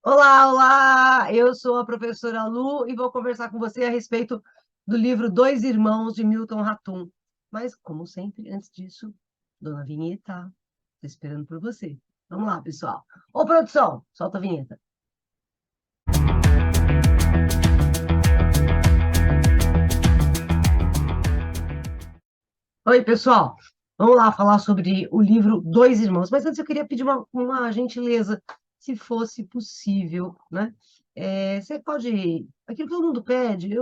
Olá, olá! Eu sou a professora Lu e vou conversar com você a respeito do livro Dois Irmãos de Milton Ratum. Mas, como sempre, antes disso, Dona Vinheta, estou esperando por você. Vamos lá, pessoal. Ô, produção, solta a vinheta. Oi, pessoal. Vamos lá falar sobre o livro Dois Irmãos. Mas antes eu queria pedir uma gentileza, se fosse possível, né? Você pode. Aquilo que todo mundo pede,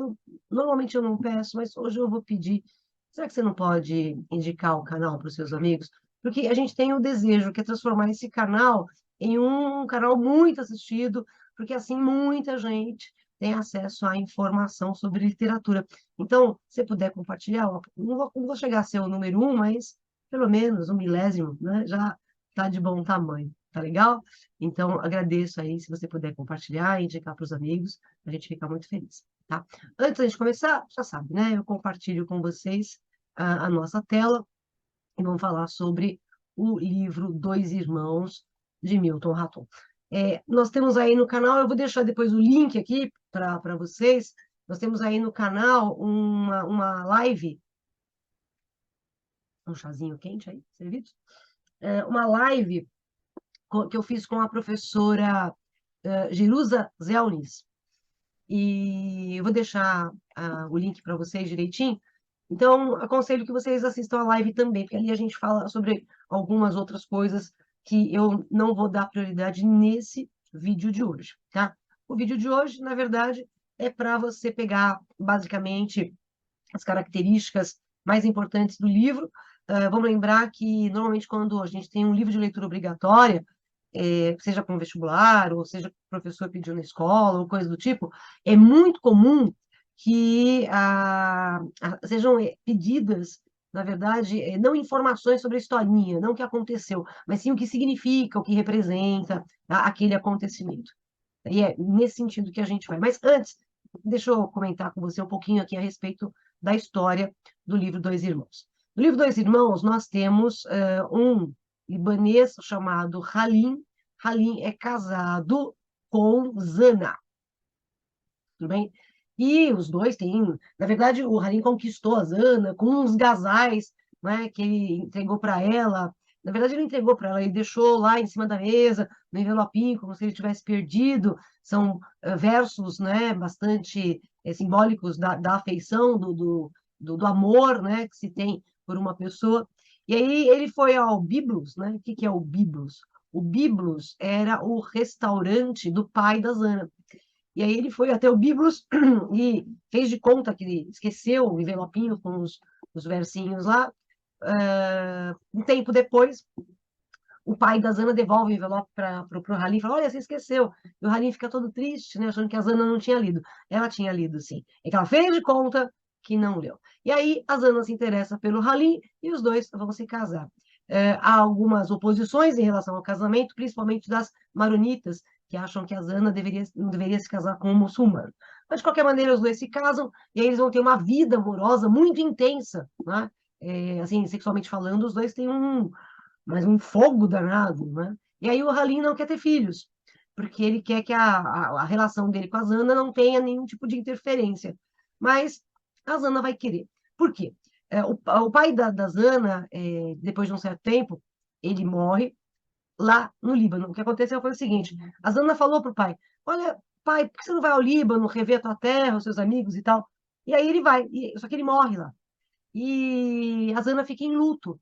normalmente eu não peço, mas hoje eu vou pedir. Será que você não pode indicar o canal para os seus amigos? Porque a gente tem o desejo que é transformar esse canal em um canal muito assistido, porque assim muita gente tem acesso à informação sobre literatura. Então, se puder compartilhar, ó, não vou chegar a ser o número um, mas pelo menos um milésimo, né? Já está de bom tamanho, tá legal? Então, agradeço aí se você puder compartilhar e indicar para os amigos, a gente fica muito feliz, tá? Antes da gente começar, já sabe, né? Eu compartilho com vocês a nossa tela e vamos falar sobre o livro Dois Irmãos, de Milton Raton. Nós temos aí no canal, eu vou deixar depois o link aqui para vocês. Nós temos aí no canal uma live, um chazinho quente aí, servido? Uma live que eu fiz com a professora Jerusa Zelnis. E eu vou deixar o link para vocês direitinho. Então, aconselho que vocês assistam a live também, porque ali a gente fala sobre algumas outras coisas que eu não vou dar prioridade nesse vídeo de hoje, tá? O vídeo de hoje, na verdade, é para você pegar basicamente as características mais importantes do livro. Vamos lembrar que normalmente quando a gente tem um livro de leitura obrigatória, seja com vestibular, ou seja, que o professor pediu na escola, ou coisa do tipo, é muito comum que sejam pedidas, na verdade, não informações sobre a historinha, não o que aconteceu, mas sim o que significa, o que representa aquele acontecimento. E é nesse sentido que a gente vai. Mas antes, deixa eu comentar com você um pouquinho aqui a respeito da história do livro Dois Irmãos. No livro Dois Irmãos, nós temos um libanês chamado Halim. Halim é casado com Zana, tudo bem? E os dois têm, na verdade, o Halim conquistou a Zana com uns gasais, né, que ele entregou para ela. Na verdade, ele entregou para ela, ele deixou lá em cima da mesa, no envelopinho, como se ele tivesse perdido. São versos, né, bastante simbólicos da afeição, do amor, né, que se tem por uma pessoa. E aí ele foi ao Biblos, né? O que que é o Biblos? O Biblos era o restaurante do pai da Zana. E aí ele foi até o Biblos e fez de conta que ele esqueceu o envelopinho com os versinhos lá. Um tempo depois, o pai da Zana devolve o envelope para o Halim e fala: Olha, você esqueceu. E o Halim fica todo triste, né, achando que a Zana não tinha lido. Ela tinha lido, sim. É que ela fez de conta que não leu. E aí a Zana se interessa pelo Halim e os dois vão se casar. Há algumas oposições em relação ao casamento, principalmente das maronitas, que acham que a Zana não deveria se casar com um muçulmano. Mas, de qualquer maneira, os dois se casam e aí eles vão ter uma vida amorosa muito intensa, né? Assim, sexualmente falando, os dois têm um fogo danado, né? E aí o Halim não quer ter filhos, porque ele quer que a relação dele com a Zana não tenha nenhum tipo de interferência. Mas a Zana vai querer. Por quê? O pai da Zana, depois de um certo tempo, ele morre lá no Líbano. O que aconteceu foi o seguinte: a Zana falou para o pai: Olha, pai, por que você não vai ao Líbano rever a tua terra, os seus amigos e tal? E aí ele vai, só que ele morre lá. E a Zana fica em luto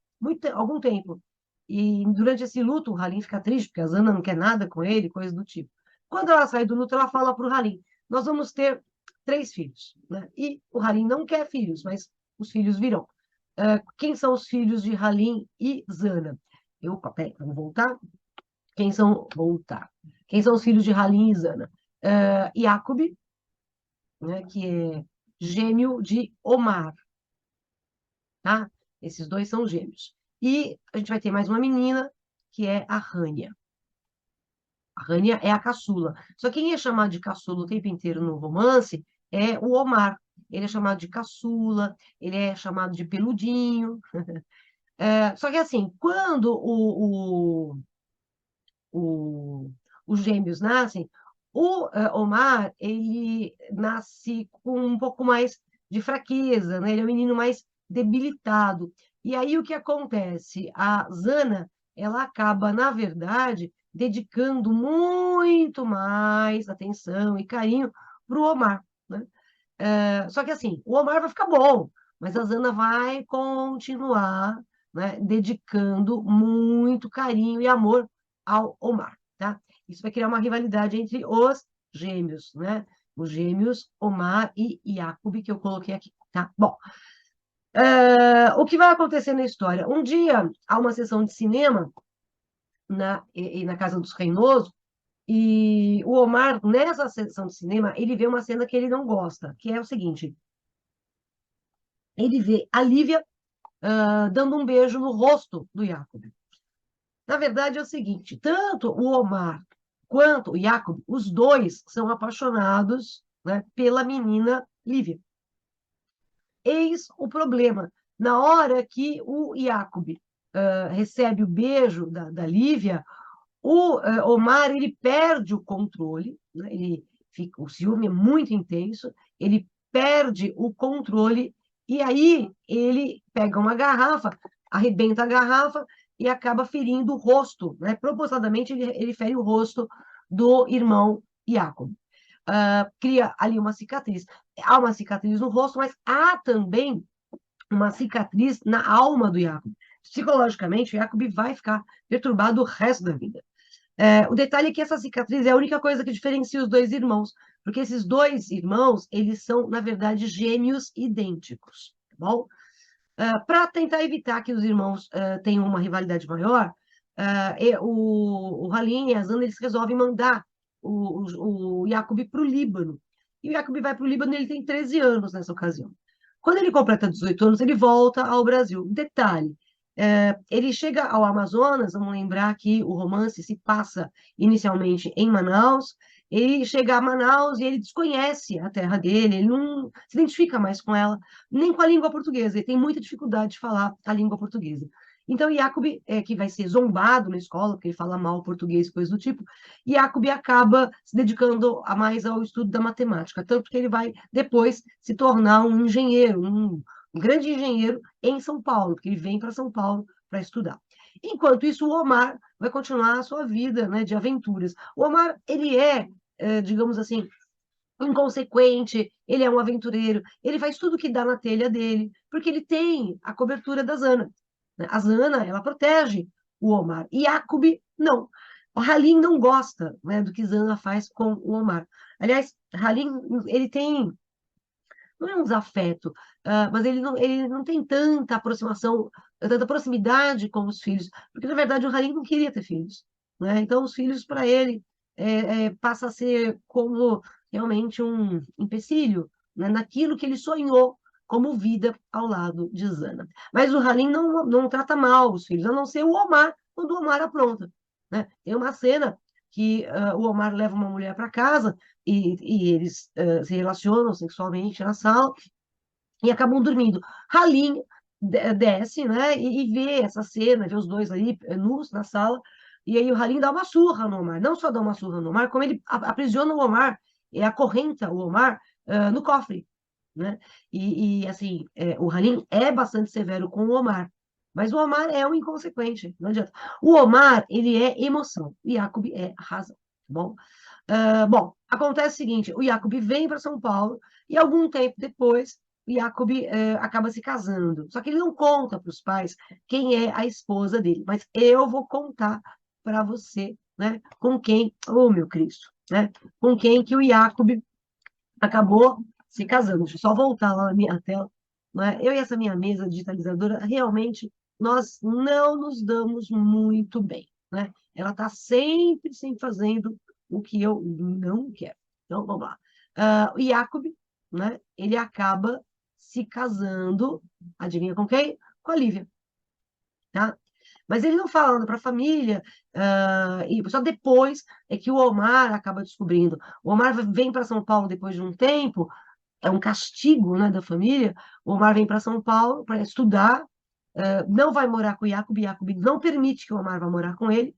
algum tempo. E durante esse luto, o Halim fica triste, porque a Zana não quer nada com ele, coisa do tipo. Quando ela sai do luto, ela fala para o Halim: Nós vamos ter 3 filhos. Né? E o Halim não quer filhos, mas os filhos virão. Quem são os filhos de Halim e Zana? Peraí, vamos voltar? Quem são. Voltar. Quem são os filhos de Halim e Zana? Jacob, né, que é gêmeo de Omar, tá? Esses dois são gêmeos. E a gente vai ter mais uma menina, que é a Rania. A Rania é a caçula. Só que quem é chamado de caçula o tempo inteiro no romance é o Omar. Ele é chamado de caçula, ele é chamado de peludinho. Só que assim, quando os gêmeos nascem, Omar, ele nasce com um pouco mais de fraqueza, né? Ele é um menino mais debilitado. E aí o que acontece? A Zana, ela acaba, na verdade, dedicando muito mais atenção e carinho para o Omar, né? Só que assim, o Omar vai ficar bom, mas a Zana vai continuar, né, dedicando muito carinho e amor ao Omar, tá? Isso vai criar uma rivalidade entre os gêmeos, né? Os gêmeos Omar e Jacob, que eu coloquei aqui, tá? Bom, o que vai acontecer na história? Um dia há uma sessão de cinema na Casa dos Reinoso, e o Omar, nessa sessão de cinema, ele vê uma cena que ele não gosta, que é o seguinte: ele vê a Lívia dando um beijo no rosto do Jacob. Na verdade, é o seguinte: tanto o Omar quanto o Jacob, os dois são apaixonados, né, pela menina Lívia. Eis o problema. Na hora que o Jacob recebe o beijo da Lívia, o Omar ele perde o controle, né? O ciúme é muito intenso, ele perde o controle e aí ele pega uma garrafa, arrebenta a garrafa e acaba ferindo o rosto, né? Propositadamente ele fere o rosto do irmão Jacob. Cria ali uma cicatriz. Há uma cicatriz no rosto, mas há também uma cicatriz na alma do Jacob. Psicologicamente, o Jacob vai ficar perturbado o resto da vida. O detalhe é que essa cicatriz é a única coisa que diferencia os dois irmãos, porque esses dois irmãos, eles são, na verdade, gêmeos idênticos, tá bom? Para tentar evitar que os irmãos tenham uma rivalidade maior, o Halim e a Zana, eles resolvem mandar o Jacob para o Líbano. E o Jacob vai para o Líbano, ele tem 13 anos nessa ocasião. Quando ele completa 18 anos, ele volta ao Brasil. Detalhe, ele chega ao Amazonas, vamos lembrar que o romance se passa inicialmente em Manaus, ele chega a Manaus e ele desconhece a terra dele, ele não se identifica mais com ela, nem com a língua portuguesa, ele tem muita dificuldade de falar a língua portuguesa. Então, Jacob, que vai ser zombado na escola, porque ele fala mal português, coisa do tipo, Jacob acaba se dedicando mais ao estudo da matemática, tanto que ele vai depois se tornar um engenheiro, um grande engenheiro em São Paulo, porque ele vem para São Paulo para estudar. Enquanto isso, o Omar vai continuar a sua vida, né, de aventuras. O Omar, ele digamos assim, inconsequente, ele é um aventureiro, ele faz tudo que dá na telha dele, porque ele tem a cobertura da Zana, né? A Zana, ela protege o Omar, e Jacob, não. O Halim não gosta, né, do que Zana faz com o Omar. Aliás, Halim, ele tem não é um desafeto, mas ele não tem tanta aproximação, tanta proximidade com os filhos, porque, na verdade, o Harim não queria ter filhos, né? Então, os filhos, para ele, passa a ser como realmente um empecilho, né, naquilo que ele sonhou como vida ao lado de Zana. Mas o Harim não trata mal os filhos, a não ser o Omar, quando o Omar apronta, né? Tem uma cena que o Omar leva uma mulher para casa e eles se relacionam sexualmente na sala e acabam dormindo. Halim desce, né, e vê essa cena, vê os dois ali nus na sala, e aí o Halim dá uma surra no Omar. Não só dá uma surra no Omar, como ele aprisiona o Omar e acorrenta o Omar no cofre, né? Assim, o Halim é bastante severo com o Omar, mas o Omar é um inconsequente, não adianta. O Omar, ele é emoção, e Jacob é razão, tá bom? Bom, acontece o seguinte, o Jacob vem para São Paulo e algum tempo depois o Jacob acaba se casando. Só que ele não conta para os pais quem é a esposa dele, mas eu vou contar para você, né, com quem, oh meu Cristo, né, com quem que o Jacob acabou se casando. Deixa eu só voltar lá na minha tela, né? Eu e essa minha mesa digitalizadora, realmente, nós não nos damos muito bem, né? Ela está sempre fazendo o que eu não quero. Então, vamos lá. O Jacob, né? Ele acaba se casando, adivinha com quem? Com a Lívia, tá? Mas ele não falando para a família, e só depois é que o Omar acaba descobrindo. O Omar vem para São Paulo depois de um tempo, é um castigo, né, da família. O Omar vem para São Paulo para estudar, não vai morar com o Jacob não permite que o Omar vá morar com ele,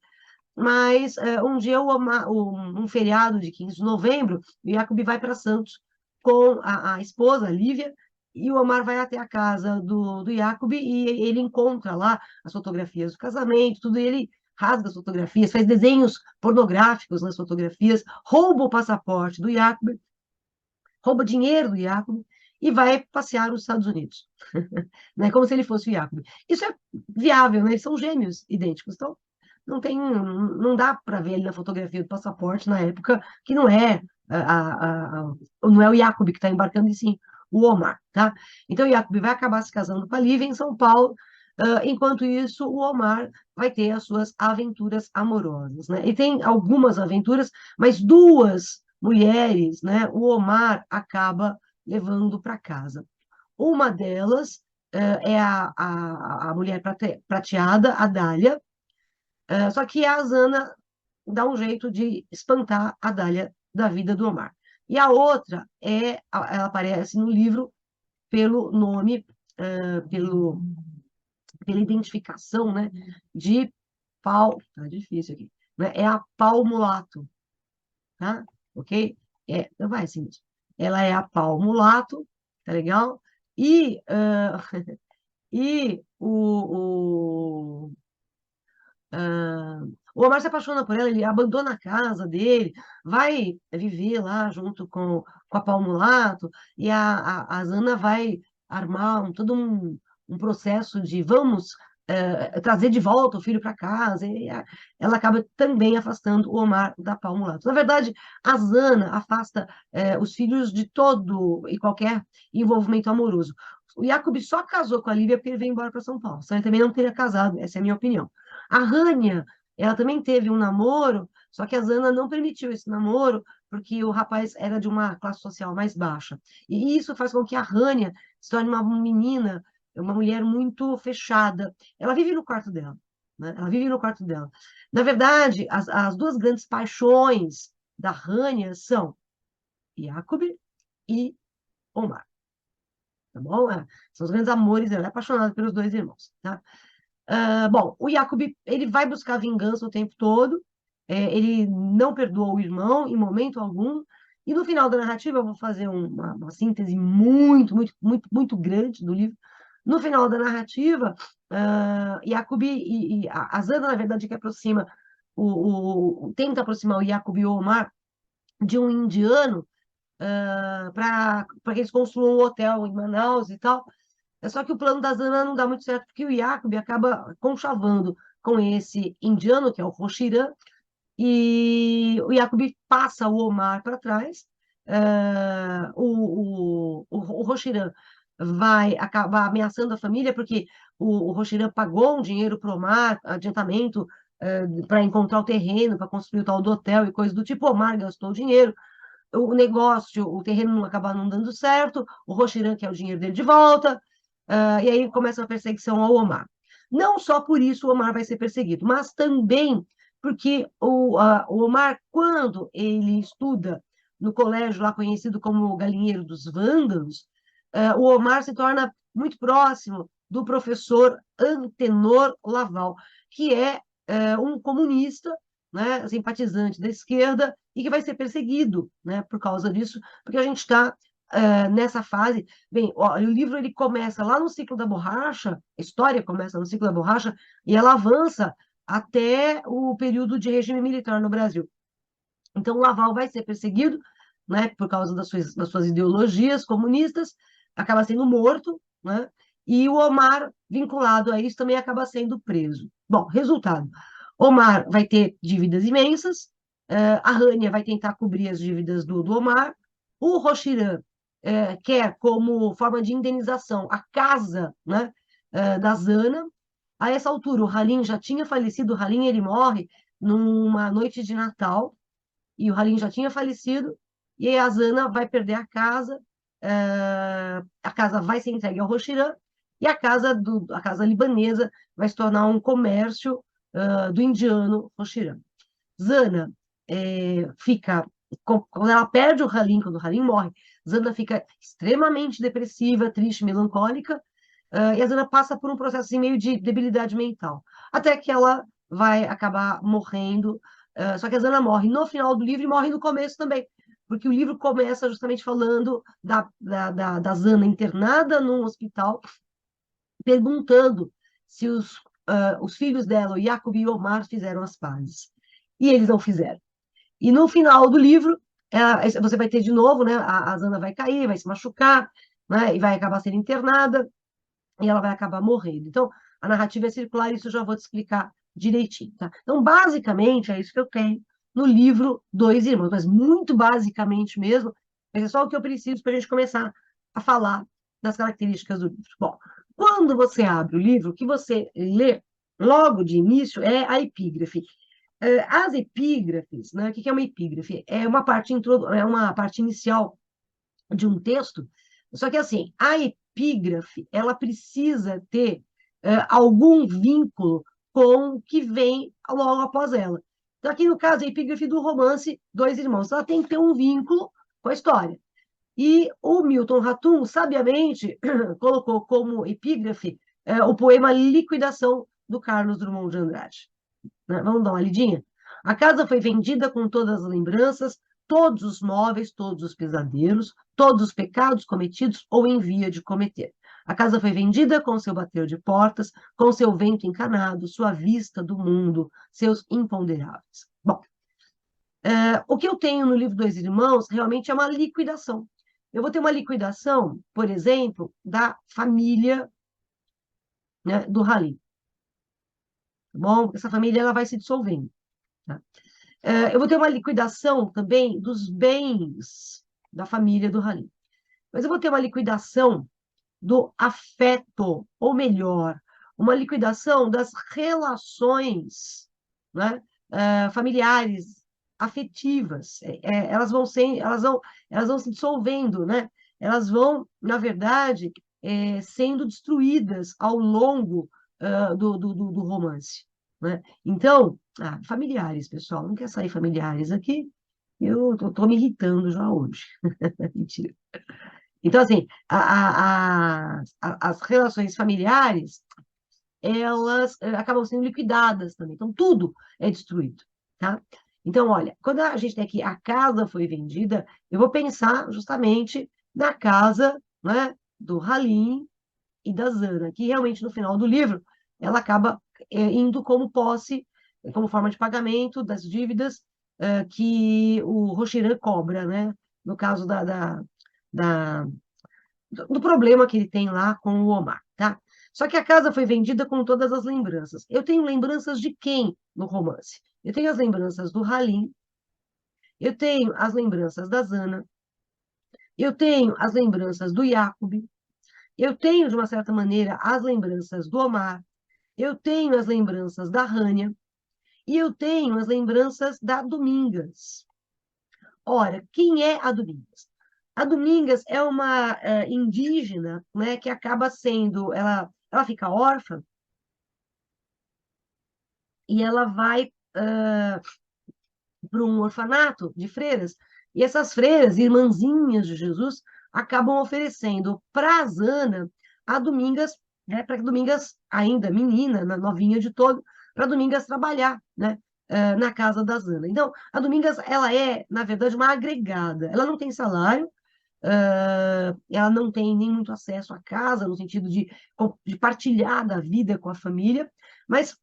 mas um dia um feriado de 15 de novembro, o Jacob vai para Santos com a esposa, a Lívia, e o Omar vai até a casa do Jacob e ele encontra lá as fotografias do casamento, tudo, e ele rasga as fotografias, faz desenhos pornográficos nas fotografias, rouba o passaporte do Jacob, rouba dinheiro do Jacob e vai passear nos Estados Unidos, né? Como se ele fosse o Jacob. Isso é viável, né? Eles são gêmeos idênticos, então não dá para ver ele na fotografia do passaporte na época que não é o Jacob que está embarcando, e sim o Omar, tá? Então o Jacob vai acabar se casando com a Lívia em São Paulo. Enquanto isso, o Omar vai ter as suas aventuras amorosas, né? E tem algumas aventuras, mas duas mulheres, né? O Omar acaba levando para casa. Uma delas é a mulher prateada, a Dália, só que a Zana dá um jeito de espantar a Dália da vida do Omar. E a outra ela aparece no livro pelo nome, pela identificação, né, de Pau, tá difícil aqui, né, é a Pau Mulato, tá? Ok? Então vai assim mesmo. Ela é a Pau Mulato, tá legal? E, e o Omar se apaixona por ela, ele abandona a casa dele, vai viver lá junto com a Pau Mulato, e a Zana vai armar um processo de vamos trazer de volta o filho para casa, e ela acaba também afastando o Omar da Pau Mulato. Na verdade, a Zana afasta os filhos de todo e qualquer envolvimento amoroso. O Jacob só casou com a Lívia porque ele veio embora para São Paulo, senão ele também não teria casado, essa é a minha opinião. A Rania, ela também teve um namoro, só que a Zana não permitiu esse namoro, porque o rapaz era de uma classe social mais baixa. E isso faz com que a Rania se torne uma menina, uma mulher muito fechada. Ela vive no quarto dela, né? Ela vive no quarto dela. Na verdade, as duas grandes paixões da Rania são Jacob e Omar, tá bom? São os grandes amores dela, ela é apaixonada pelos dois irmãos, tá? Bom, o Jacob, ele vai buscar vingança o tempo todo, ele não perdoa o irmão em momento algum, e no final da narrativa, eu vou fazer uma síntese muito, muito, muito, muito grande do livro. No final da narrativa, Jacob e a Zana, na verdade, que aproxima, tenta aproximar o Jacob e o Omar de um indiano, para que eles construam um hotel em Manaus e tal. É só que o plano da Zana não dá muito certo, porque o Jacob acaba conchavando com esse indiano, que é o Roshiran, e o Jacob passa o Omar para trás. O Roshiran vai acabar ameaçando a família, porque o Roshiran pagou um dinheiro para o Omar, adiantamento, para encontrar o terreno, para construir o tal do hotel e coisas do tipo. O Omar gastou o dinheiro, o negócio, o terreno não acaba não dando certo, o Roshiran quer o dinheiro dele de volta, e aí começa uma perseguição ao Omar. Não só por isso o Omar vai ser perseguido, mas também porque o Omar, quando ele estuda no colégio lá conhecido como o Galinheiro dos Vândalos, o Omar se torna muito próximo do professor Antenor Laval, que é um comunista, né, simpatizante da esquerda, e que vai ser perseguido, né, por causa disso, porque a gente está nessa fase. Bem, ó, o livro ele começa lá no ciclo da borracha, a história começa no ciclo da borracha, e ela avança até o período de regime militar no Brasil. Então, o Laval vai ser perseguido, né, por causa das suas ideologias comunistas, acaba sendo morto, né, e o Omar, vinculado a isso, também acaba sendo preso. Bom, resultado: Omar vai ter dívidas imensas, a Rania vai tentar cobrir as dívidas do Omar, o Roshiran quer, como forma de indenização, a casa, né, da Zana. A essa altura, o Halim já tinha falecido, o Halim ele morre numa noite de Natal, e o Halim já tinha falecido, e aí a Zana vai perder a casa vai ser entregue ao Roshiran, e a casa libanesa vai se tornar um comércio do indiano Roshiran. Zana fica, quando ela perde o Halim, quando o Halim morre, Zana fica extremamente depressiva, triste, melancólica, e a Zana passa por um processo assim, meio de debilidade mental, até que ela vai acabar morrendo. Só que a Zana morre no final do livro e morre no começo também, porque o livro começa justamente falando da Zana internada num hospital, perguntando se os filhos dela, o Jacob e o Omar, fizeram as pazes. E eles não fizeram. E no final do livro, você vai ter de novo, né? A Zana vai cair, vai se machucar, né? E vai acabar sendo internada, e ela vai acabar morrendo. Então, a narrativa é circular, isso eu já vou te explicar direitinho, tá? Então, basicamente, é isso que eu tenho no livro Dois Irmãos, mas muito basicamente mesmo, mas é só o que eu preciso para a gente começar a falar das características do livro. Bom, quando você abre o livro, o que você lê logo de início é a epígrafe. As epígrafes, né? O que é uma epígrafe? É uma parte inicial de um texto, só que assim, a epígrafe, ela precisa ter algum vínculo com o que vem logo após ela. Então, aqui no caso, a epígrafe do romance Dois Irmãos, ela tem que ter um vínculo com a história. E o Milton Ratum, sabiamente, colocou como epígrafe o poema Liquidação, do Carlos Drummond de Andrade. Né? Vamos dar uma lidinha? A casa foi vendida com todas as lembranças, todos os móveis, todos os pesadelos, todos os pecados cometidos ou em via de cometer. A casa foi vendida com seu bater de portas, com seu vento encanado, sua vista do mundo, seus imponderáveis. Bom, o que eu tenho no livro Dois Irmãos realmente é uma liquidação. Eu vou ter uma liquidação, por exemplo, da família, né, do Halim. Tá bom? Essa família ela vai se dissolvendo. Tá? Eu vou ter uma liquidação também dos bens da família do Halim. Mas eu vou ter uma liquidação do afeto, ou melhor, uma liquidação das relações, né, familiares, afetivas. Elas vão se dissolvendo, né? Elas vão, na verdade, sendo destruídas ao longo do romance. Né? Então, familiares, pessoal, não quer sair familiares aqui? Eu estou me irritando já hoje. Mentira. Então, assim, as relações familiares, elas acabam sendo liquidadas também. Então, tudo é destruído, tá? Então, olha, quando a gente tem aqui a casa foi vendida, eu vou pensar justamente na casa, né, do Halim e da Zana, que realmente no final do livro ela acaba indo como posse, como forma de pagamento das dívidas que o Rochiran cobra, né? No caso da, do problema que ele tem lá com o Omar, tá? Só que a casa foi vendida com todas as lembranças. Eu tenho lembranças de quem no romance? Eu tenho as lembranças do Halim, eu tenho as lembranças da Zana, eu tenho as lembranças do Jacob, eu tenho, de uma certa maneira, as lembranças do Omar, eu tenho as lembranças da Rânia e eu tenho as lembranças da Domingas. Ora, quem é a Domingas? A Domingas é uma indígena, né, que acaba sendo, ela fica órfã e ela vai para um orfanato de freiras, e essas freiras, irmãzinhas de Jesus, acabam oferecendo para a Zana a Domingas, né, para que Domingas, ainda menina, novinha de todo, para Domingas trabalhar, né, na casa da Zana. Então, a Domingas, ela é, na verdade, uma agregada. Ela não tem salário, ela não tem nem muito acesso à casa, no sentido de partilhar da vida com a família, mas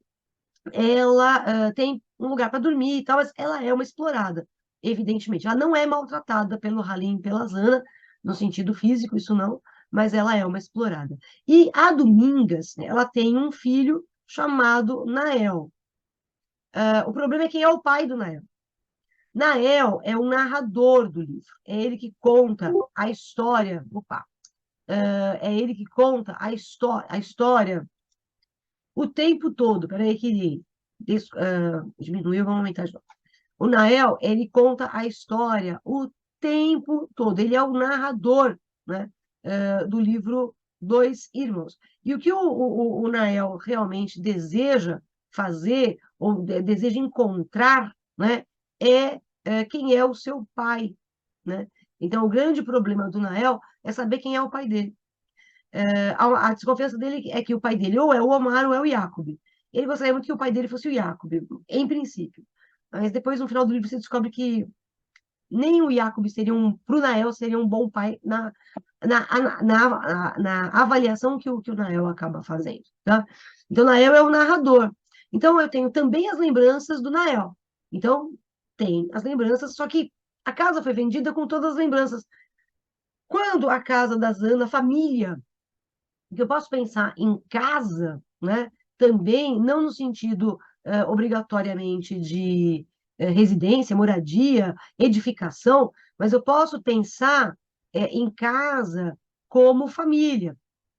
ela tem um lugar para dormir e tal, mas ela é uma explorada, evidentemente. Ela não é maltratada pelo Halim e pela Zana, no sentido físico, isso não, mas ela é uma explorada. E a Domingas, né, ela tem um filho chamado Nael. O problema é quem é o pai do Nael. Nael é o narrador do livro, é ele que conta a história. Opa! É ele que conta a história o tempo todo. Peraí, que diminuiu, vamos aumentar de novo. O Nael, ele conta a história o tempo todo. Ele é o narrador, né, do livro Dois Irmãos. E o que o Nael realmente deseja fazer, ou deseja encontrar, né, quem é o seu pai. Né? Então, o grande problema do Nael é saber quem é o pai dele. A desconfiança dele é que o pai dele ou é o Omar ou é o Jacob. Ele gostaria muito que o pai dele fosse o Jacob, em princípio. Mas depois, no final do livro, você descobre que nem o Jacob seria pro Nael seria um bom pai na avaliação que o Nael acaba fazendo, tá? Então, Nael é o narrador. Então, eu tenho também as lembranças do Nael. Então, tem as lembranças, só que a casa foi vendida com todas as lembranças. Quando a casa da Zana, a família, que eu posso pensar em casa, né? Também, não no sentido obrigatoriamente de residência, moradia, edificação, mas eu posso pensar em casa como família.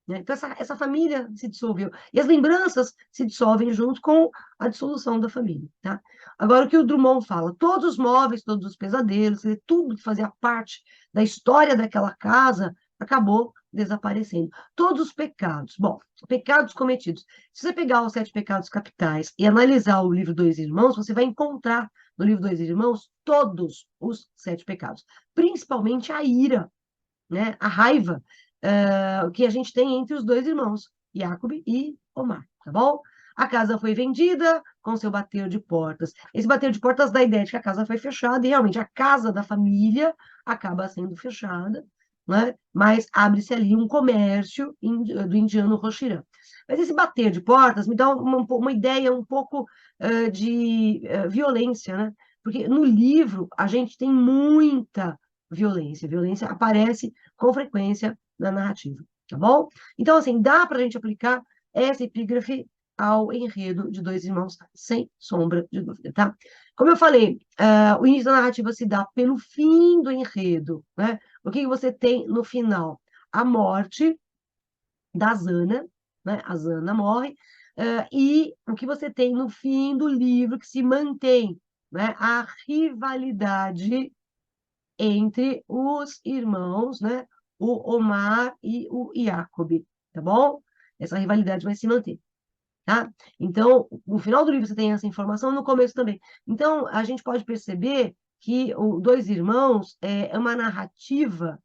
Né? Então, essa família se dissolveu. E as lembranças se dissolvem junto com a dissolução da família. Tá? Agora, o que o Drummond fala, todos os móveis, todos os pesadelos, tudo que fazia parte da história daquela casa acabou desaparecendo. Todos os pecados. Bom, pecados cometidos. Se você pegar os 7 pecados capitais e analisar o livro Dois Irmãos, você vai encontrar no livro Dois Irmãos todos os 7 pecados. Principalmente a ira, né? A raiva que a gente tem entre os dois irmãos, Jacob e Omar, tá bom? A casa foi vendida com seu bater de portas. Esse bater de portas dá a ideia de que a casa foi fechada, e realmente a casa da família acaba sendo fechada, né? Mas abre-se ali um comércio do indiano Roshirã. Mas esse bater de portas me dá uma ideia um pouco de violência, né? Porque no livro a gente tem muita violência. Violência aparece com frequência na narrativa, tá bom? Então, assim, dá para a gente aplicar essa epígrafe ao enredo de Dois Irmãos, sem sombra de dúvida, tá? Como eu falei, o início da narrativa se dá pelo fim do enredo, né? O que você tem no final? A morte da Zana, né? A Zana morre, e o que você tem no fim do livro que se mantém, né? A rivalidade entre os irmãos, né? O Omar e o Jacob, tá bom? Essa rivalidade vai se manter, tá? Então, no final do livro você tem essa informação, no começo também. Então, a gente pode perceber que o Dois Irmãos é uma narrativa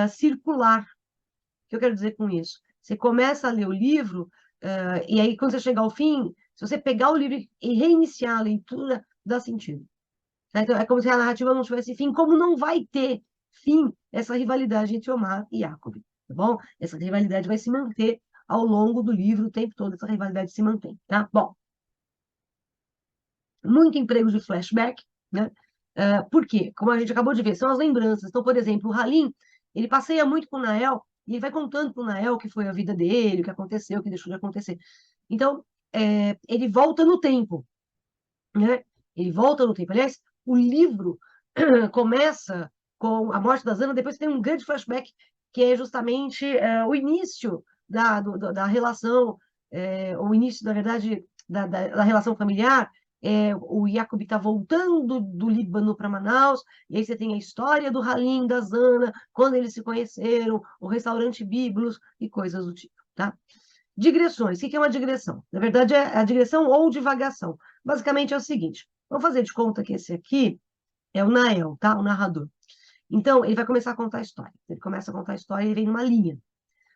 circular. O que eu quero dizer com isso? Você começa a ler o livro, e aí, quando você chegar ao fim, se você pegar o livro e reiniciar a leitura, dá sentido. Né? Então, é como se a narrativa não tivesse fim, como não vai ter fim essa rivalidade entre Omar e Jacob, tá bom? Essa rivalidade vai se manter ao longo do livro, o tempo todo essa rivalidade se mantém, tá? Bom, muito emprego de flashback, né? Por quê? Como a gente acabou de ver, são as lembranças. Então, por exemplo, o Halim, ele passeia muito com o Nael, e ele vai contando para o Nael o que foi a vida dele, o que aconteceu, o que deixou de acontecer. Então, ele volta no tempo, né? Ele volta no tempo. Aliás, o livro começa com a morte da Zana, depois tem um grande flashback, que é justamente o início da relação, o início, na verdade, da relação familiar. O Jacob está voltando do Líbano para Manaus, e aí você tem a história do Halim, da Zana, quando eles se conheceram, o restaurante Biblos e coisas do tipo, tá? Digressões. O que é uma digressão? Na verdade, é a digressão ou divagação. Basicamente é o seguinte: vamos fazer de conta que esse aqui é o Nael, tá? O narrador. Então, ele vai começar a contar a história. Ele começa a contar a história e ele vem numa linha.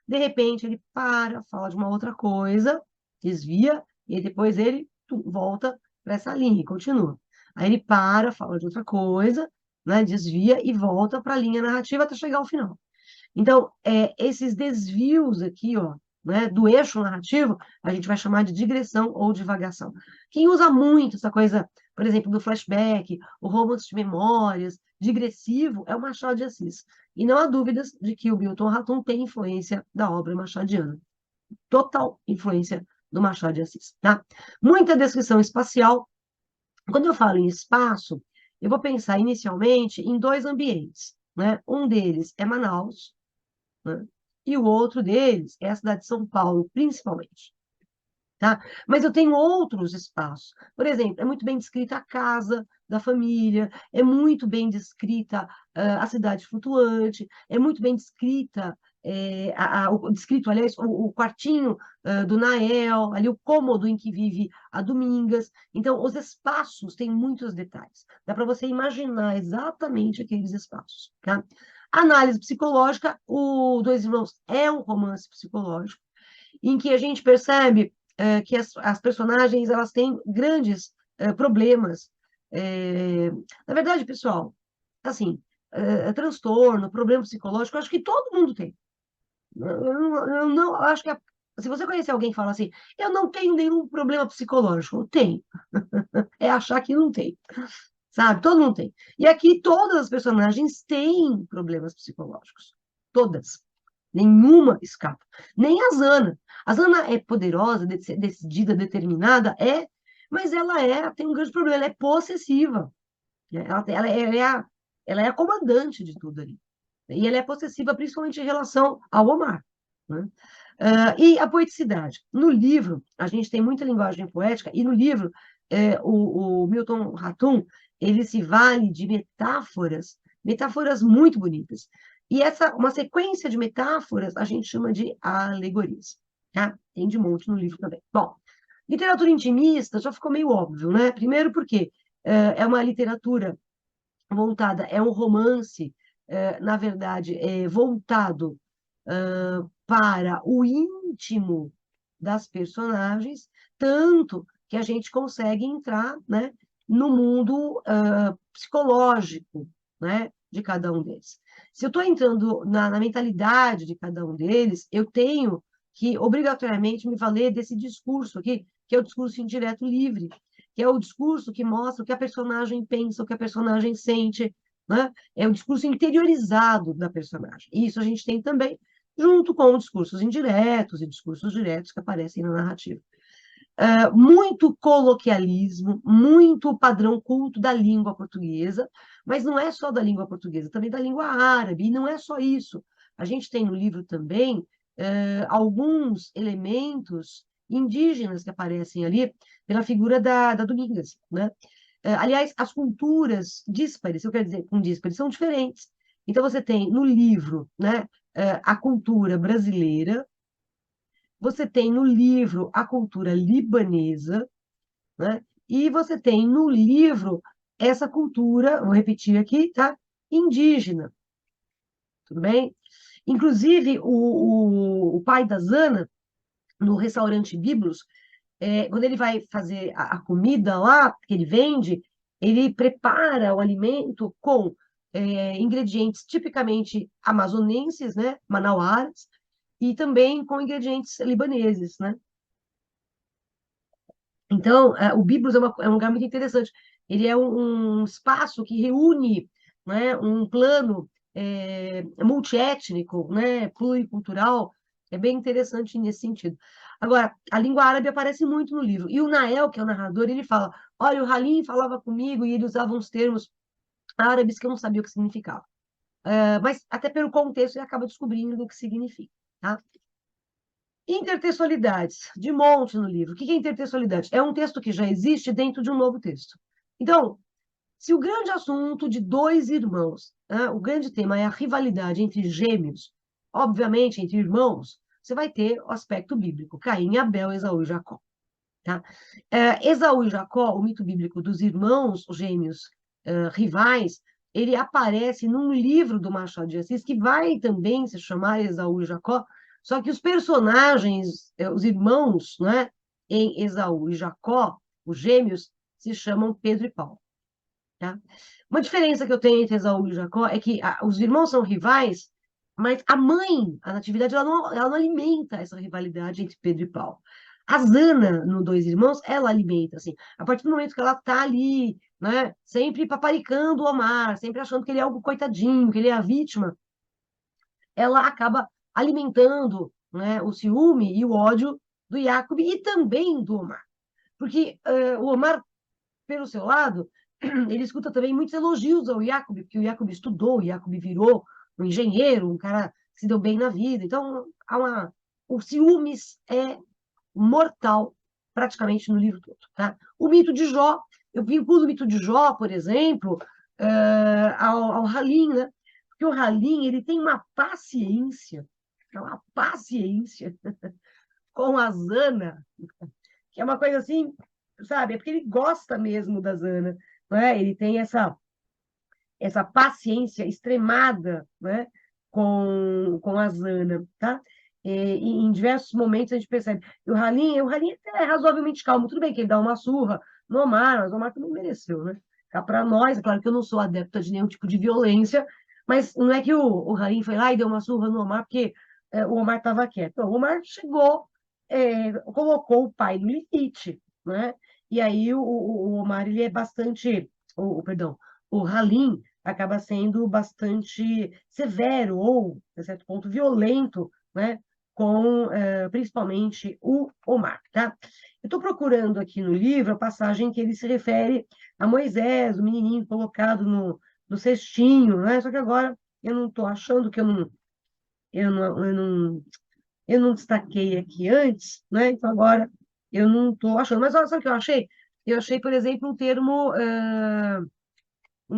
De repente, ele para, fala de uma outra coisa, desvia, e aí depois ele volta para essa linha e continua. Aí ele para, fala de outra coisa, né? Desvia e volta para a linha narrativa até chegar ao final. Então, esses desvios aqui, ó, né, do eixo narrativo, a gente vai chamar de digressão ou divagação. Quem usa muito essa coisa, por exemplo, do flashback, o romance de memórias, digressivo, é o Machado de Assis. E não há dúvidas de que o Milton Raton tem influência da obra machadiana. Total influência do Machado de Assis, tá? Muita descrição espacial. Quando eu falo em espaço, eu vou pensar inicialmente em 2 ambientes, né? Um deles é Manaus, né? E o outro deles é a cidade de São Paulo, principalmente. Tá? Mas eu tenho outros espaços. Por exemplo, é muito bem descrita a casa da família, é muito bem descrita a cidade flutuante, é muito bem descrita, descrito, aliás, o quartinho do Nael, ali o cômodo em que vive a Domingas. Então, os espaços têm muitos detalhes. Dá para você imaginar exatamente aqueles espaços. Tá? Análise psicológica, o Dois Irmãos é um romance psicológico, em que a gente percebe que as personagens elas têm grandes problemas. Na verdade, pessoal, assim, transtorno, problema psicológico, eu acho que todo mundo tem. Eu não acho que se você conhecer alguém que fala assim, eu não tenho nenhum problema psicológico, tem. É achar que não tem, sabe? Todo mundo tem. E aqui todas as personagens têm problemas psicológicos. Todas. Nenhuma escapa. Nem a Zana. A Zana é poderosa, decidida, determinada, mas tem um grande problema, ela é possessiva. Ela é a comandante de tudo ali. E ela é possessiva principalmente em relação ao Omar, né? E a poeticidade. No livro, a gente tem muita linguagem poética, e no livro, o Milton Ratum, ele se vale de metáforas muito bonitas. E uma sequência de metáforas a gente chama de alegorias. Tá? Tem de monte no livro também. Bom, literatura intimista já ficou meio óbvio, né? Primeiro porque é uma literatura voltada, é um romance, na verdade, voltado para o íntimo das personagens, tanto que a gente consegue entrar, né, no mundo psicológico, né, de cada um deles. Se eu estou entrando na mentalidade de cada um deles, eu tenho que, obrigatoriamente, me valer desse discurso aqui, que é o discurso indireto livre, que é o discurso que mostra o que a personagem pensa, o que a personagem sente, né? É o discurso interiorizado da personagem. E isso a gente tem também, junto com discursos indiretos e discursos diretos que aparecem na narrativa. Muito coloquialismo, muito padrão culto da língua portuguesa, mas não é só da língua portuguesa, também da língua árabe, e não é só isso. A gente tem no livro também alguns elementos indígenas que aparecem ali pela figura da Domingas, né? Aliás, as culturas díspares, eu quero dizer, com díspares, são diferentes. Então, você tem no livro, né, a cultura brasileira, você tem no livro a cultura libanesa, né? E você tem no livro essa cultura, vou repetir aqui, tá? Indígena, tudo bem? Inclusive, o pai da Zana, no restaurante Biblos, quando ele vai fazer a comida lá, que ele vende, ele prepara o alimento com ingredientes tipicamente amazonenses, né? Manauaras, e também com ingredientes libaneses, né? Então, o Biblos é um lugar muito interessante. Ele é um espaço que reúne, né, um plano multiétnico, né, pluricultural. É bem interessante nesse sentido. Agora, a língua árabe aparece muito no livro. E o Nael, que é o narrador, ele fala: olha, o Halim falava comigo e ele usava uns termos árabes que eu não sabia o que significava. Mas, até pelo contexto, ele acaba descobrindo o que significa. Tá? Intertextualidades, de monte no livro. O que é intertextualidade? É um texto que já existe dentro de um novo texto. Então, se o grande assunto de dois irmãos, né, o grande tema é a rivalidade entre gêmeos, obviamente, entre irmãos, você vai ter o aspecto bíblico, Caim, Abel, Esaú e Jacó. Tá? Esaú e Jacó, o mito bíblico dos irmãos gêmeos rivais, ele aparece num livro do Machado de Assis, que vai também se chamar Esaú e Jacó, só que os personagens, os irmãos, né, em Esaú e Jacó, os gêmeos, se chamam Pedro e Paulo. Tá? Uma diferença que eu tenho entre Esaú e Jacó é que os irmãos são rivais, mas a mãe, a Natividade, ela não alimenta essa rivalidade entre Pedro e Paulo. A Zana, no Dois Irmãos, ela alimenta, assim, a partir do momento que ela está ali, né, sempre paparicando o Omar, sempre achando que ele é algo coitadinho, que ele é a vítima, ela acaba alimentando, né, o ciúme e o ódio do Jacob e também do Omar. Porque o Omar, pelo seu lado, ele escuta também muitos elogios ao Jacob, porque o Jacob estudou, o Jacob virou um engenheiro, um cara que se deu bem na vida. Então, o ciúmes é mortal praticamente no livro todo. Tá? O mito de Jó, eu vinculo o mito de Jó, por exemplo, ao Halim, né? Porque o Halim, ele tem uma paciência com a Zana, que é uma coisa assim, sabe? É porque ele gosta mesmo da Zana, né? Ele tem essa paciência extremada, né? Com a Zana, tá? em diversos momentos a gente percebe. E o Halim até é razoavelmente calmo. Tudo bem que ele dá uma surra no Omar, mas o Omar também mereceu, né? Cá para nós, é claro que eu não sou adepta de nenhum tipo de violência, mas não é que o Halim foi lá e deu uma surra no Omar porque o Omar estava quieto. Não, o Omar chegou, colocou o pai no limite, né? E aí o Omar, ele é bastante, perdão, o Halim acaba sendo bastante severo ou, a certo ponto, violento, né? Com principalmente o Omar, tá? Eu estou procurando aqui no livro a passagem que ele se refere a Moisés, o menininho colocado no cestinho, né? Só que agora eu não estou achando que eu não, eu não, eu não destaquei aqui antes, né? Então agora eu não estou achando. Mas olha, sabe o que eu achei? Eu achei, por exemplo, um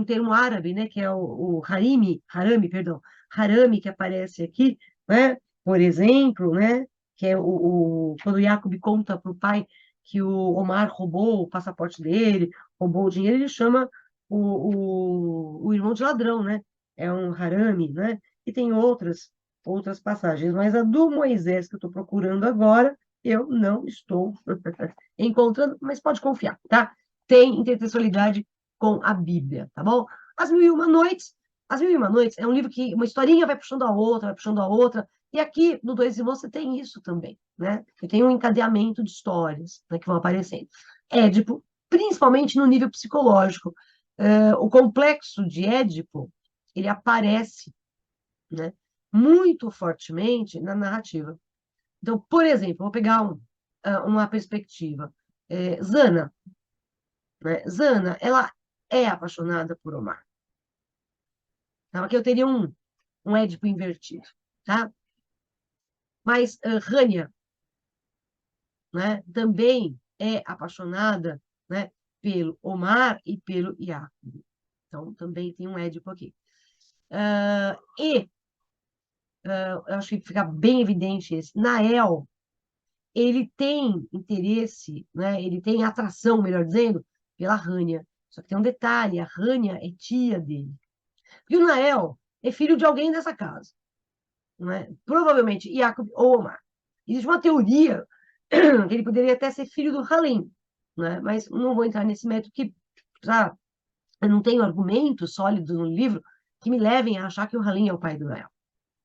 termo árabe, né? Que é o harami, perdão, harami que aparece aqui, né? Por exemplo, né? Que é quando Jacob conta para o pai que o Omar roubou o passaporte dele, roubou o dinheiro, ele chama o irmão de ladrão, né? É um harami, né? E tem outras passagens, mas a do Moisés que eu estou procurando agora, eu não estou encontrando, mas pode confiar, tá? Tem intertextualidade com a Bíblia, tá bom? As Mil e Uma Noites. As Mil e Uma Noites é um livro que uma historinha vai puxando a outra, vai puxando a outra. E aqui, no Dois Irmãos, você tem isso também, né? Você tem um encadeamento de histórias, né, que vão aparecendo. Édipo, principalmente no nível psicológico. O complexo de Édipo, ele aparece, né, muito fortemente na narrativa. Então, por exemplo, vou pegar uma perspectiva. Zana, né? Zana, ela é apaixonada por Omar. Então, aqui eu teria um Édipo invertido, tá? Mas Rania, né, também é apaixonada, né, pelo Omar e pelo Iacob. Então, também tem um Édipo aqui. Eu acho que fica bem evidente esse. Nael, ele tem interesse, né, ele tem atração, melhor dizendo, pela Rania. Só que tem um detalhe, a Rania é tia dele. E o Nael é filho de alguém dessa casa. Não é? Provavelmente Jacob ou Omar. Existe uma teoria que ele poderia até ser filho do Halim, né? Mas não vou entrar nesse método, que já, eu não tenho argumentos sólidos no livro que me levem a achar que o Halim é o pai do Nael.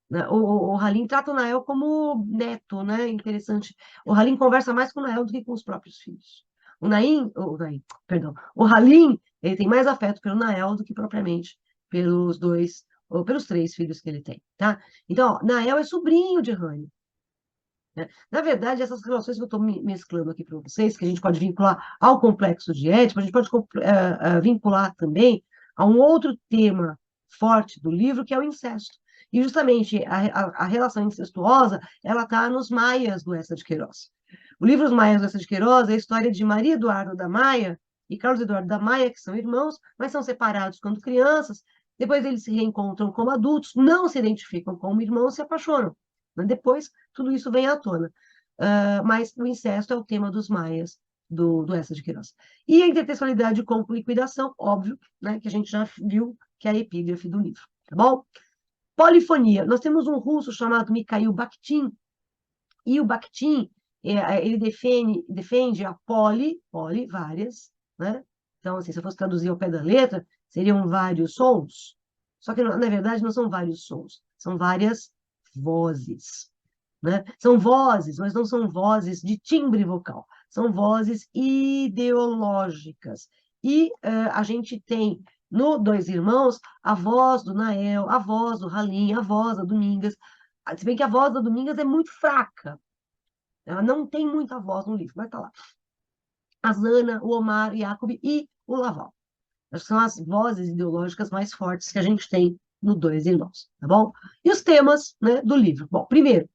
Né? O Halim trata o Nael como neto, né? Interessante. O Halim conversa mais com o Nael do que com os próprios filhos. Perdão, o Halim, ele tem mais afeto pelo Nael do que propriamente pelos dois, ou pelos três filhos que ele tem, tá? Então, ó, Nael é sobrinho de Rani, né? Na verdade, essas relações que eu estou mesclando aqui para vocês, que a gente pode vincular ao complexo de Édipo, a gente pode vincular também a um outro tema forte do livro, que é o incesto. E justamente a relação incestuosa, ela está nos Maias do Eça de Queiroz. O livro Os Maias do Eça de Queiroz é a história de Maria Eduarda da Maia e Carlos Eduardo da Maia, que são irmãos, mas são separados quando crianças. Depois eles se reencontram como adultos, não se identificam como irmãos, se apaixonam. Mas depois, tudo isso vem à tona. Mas o incesto é o tema dos Maias, do Eça de Queiroz. E a intertextualidade com liquidação, óbvio, né, que a gente já viu que é a epígrafe do livro, tá bom? Polifonia. Nós temos um russo chamado Mikhail Bakhtin, e o Bakhtin, ele defende a várias, né? Então, assim, se eu fosse traduzir ao pé da letra, seriam vários sons. Só que, na verdade, não são vários sons, são várias vozes, né? São vozes, mas não são vozes de timbre vocal, são vozes ideológicas. E a gente tem no Dois Irmãos a voz do Nael, a voz do Halim, a voz da Domingas. Se bem que a voz da Domingas é muito fraca, ela não tem muita voz no livro, mas tá lá. A Zana, o Omar, o Jacob e o Laval. Acho que são as vozes ideológicas mais fortes que a gente tem no Dois Irmãos, tá bom? E os temas, né, do livro. Bom, primeiro,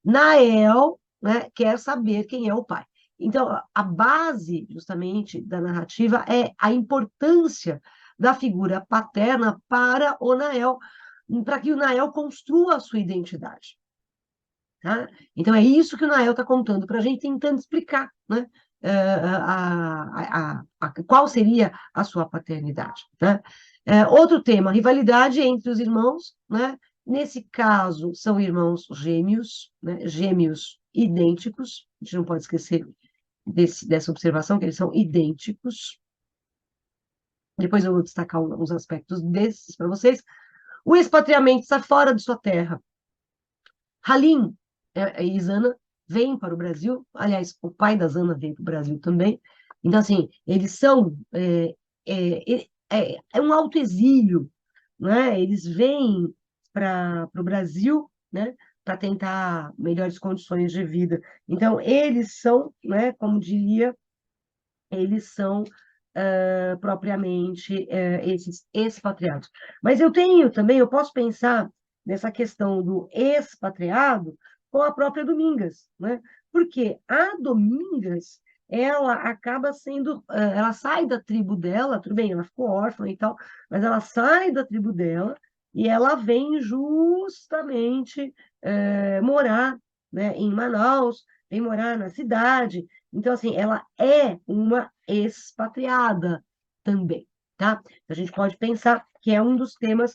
Nael, né, quer saber quem é o pai. Então, a base, justamente, da narrativa é a importância da figura paterna para o Nael, para que o Nael construa a sua identidade. Tá? Então, é isso que o Nael está contando para a gente, tentando explicar, né, qual seria a sua paternidade. Né? Outro tema, rivalidade entre os irmãos, né? Nesse caso, são irmãos gêmeos, né? Gêmeos idênticos. A gente não pode esquecer dessa observação, que eles são idênticos. Depois eu vou destacar uns aspectos desses para vocês. O expatriamento está fora de sua terra. Halim e Zana vêm para o Brasil. Aliás, o pai da Zana veio para o Brasil também. Então, assim, eles são... é um autoexílio, né? Eles vêm para o Brasil, né? Para tentar melhores condições de vida. Então, eles são, né? Como diria, eles são propriamente esses expatriados. Mas eu tenho também, eu posso pensar nessa questão do expatriado com a própria Domingas, né? Porque a Domingas, ela acaba sendo, ela sai da tribo dela, tudo bem, ela ficou órfã e tal, mas ela sai da tribo dela e ela vem justamente morar, né, em Manaus, vem morar na cidade. Então, assim, ela é uma expatriada também, tá? A gente pode pensar que é um dos temas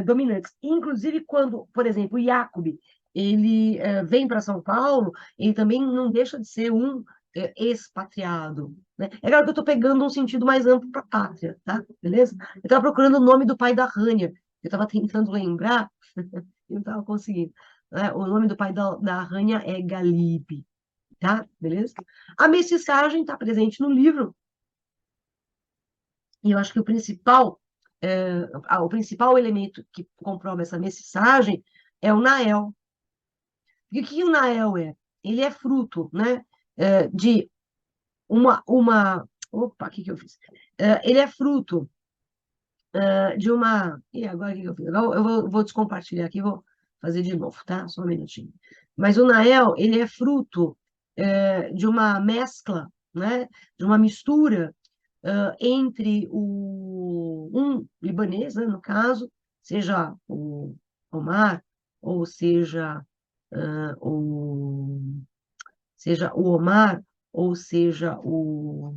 dominantes. Inclusive, quando, por exemplo, o Jacob, ele vem para São Paulo, ele também não deixa de ser um expatriado, né? É claro que eu estou pegando um sentido mais amplo para pátria, tá? Beleza? Eu estava procurando o nome do pai da Rania, eu estava tentando lembrar, e não estava conseguindo. Né? O nome do pai da Rania é Galipe, tá? Beleza? A mestiçagem está presente no livro, e eu acho que o principal elemento que comprova essa mestiçagem é o Nael. E o que o Nael é? Ele é fruto, né, de opa, o que eu fiz? Ele é fruto de uma... E agora o que eu fiz? Agora eu vou descompartilhar aqui, vou fazer de novo, tá? Só um minutinho. Mas o Nael, ele é fruto de uma mescla, né? De uma mistura entre um libanês, né, no caso, seja o Omar, ou o, seja o Omar, ou seja o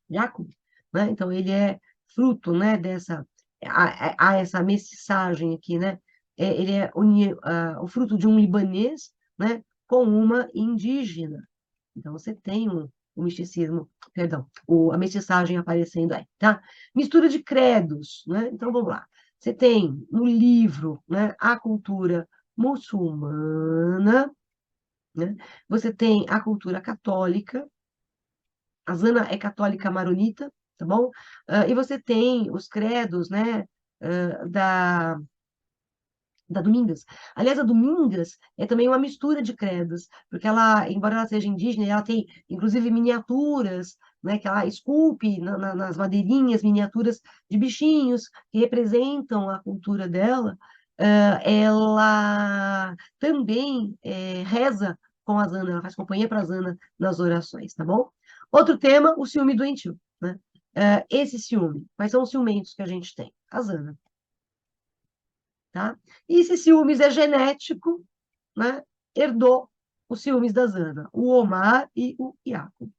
Jacob, né? Então, ele é fruto, né, há essa mestiçagem aqui, né? Ele é o fruto de um libanês, né, com uma indígena. Então, você tem o misticismo, perdão, a mestiçagem aparecendo aí, tá? Mistura de credos, né? Então, vamos lá. Você tem no livro, né, a cultura muçulmana, né? Você tem a cultura católica, a Zana é católica maronita, tá bom? E você tem os credos, né, da Domingas. Aliás, a Domingas é também uma mistura de credos, porque ela, embora ela seja indígena, ela tem, inclusive, miniaturas, né, que ela esculpe nas madeirinhas, miniaturas de bichinhos que representam a cultura dela. Ela também reza com a Zana, ela faz companhia para a Zana nas orações, tá bom? Outro tema, o ciúme doentio, né? Esse ciúme, quais são os ciumentos que a gente tem? A Zana, tá? E se ciúmes é genético, né? Herdou os ciúmes da Zana, o Omar e o Iaco,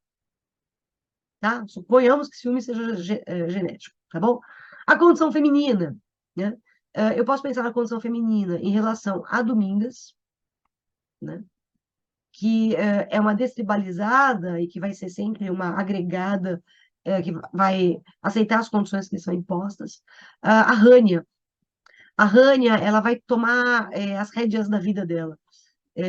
tá? Suponhamos que ciúme seja genético, tá bom? A condição feminina, né? Eu posso pensar na condição feminina em relação a Domingas, né? Que é uma destribalizada e que vai ser sempre uma agregada que vai aceitar as condições que são impostas. A Rania, ela vai tomar as rédeas da vida dela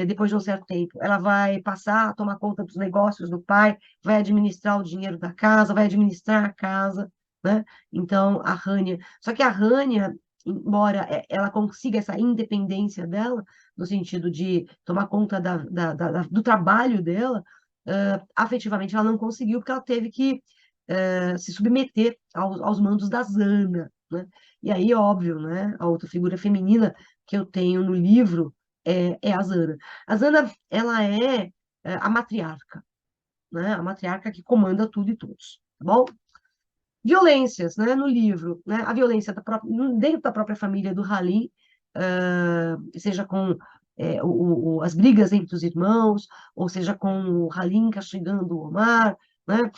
depois de um certo tempo. Ela vai passar a tomar conta dos negócios do pai, vai administrar o dinheiro da casa, vai administrar a casa, né? Então, a Rania... Só que a Rania, embora ela consiga essa independência dela, no sentido de tomar conta do trabalho dela, afetivamente ela não conseguiu, porque ela teve que se submeter aos mandos da Zana, né? E aí, óbvio, né? A outra figura feminina que eu tenho no livro é a Zana. A Zana, ela é a matriarca, né? A matriarca que comanda tudo e todos, tá bom? Violências, né? No livro, né? A violência dentro da própria família do Halim, seja com as brigas entre os irmãos, ou seja com o Halim castigando o Omar, né?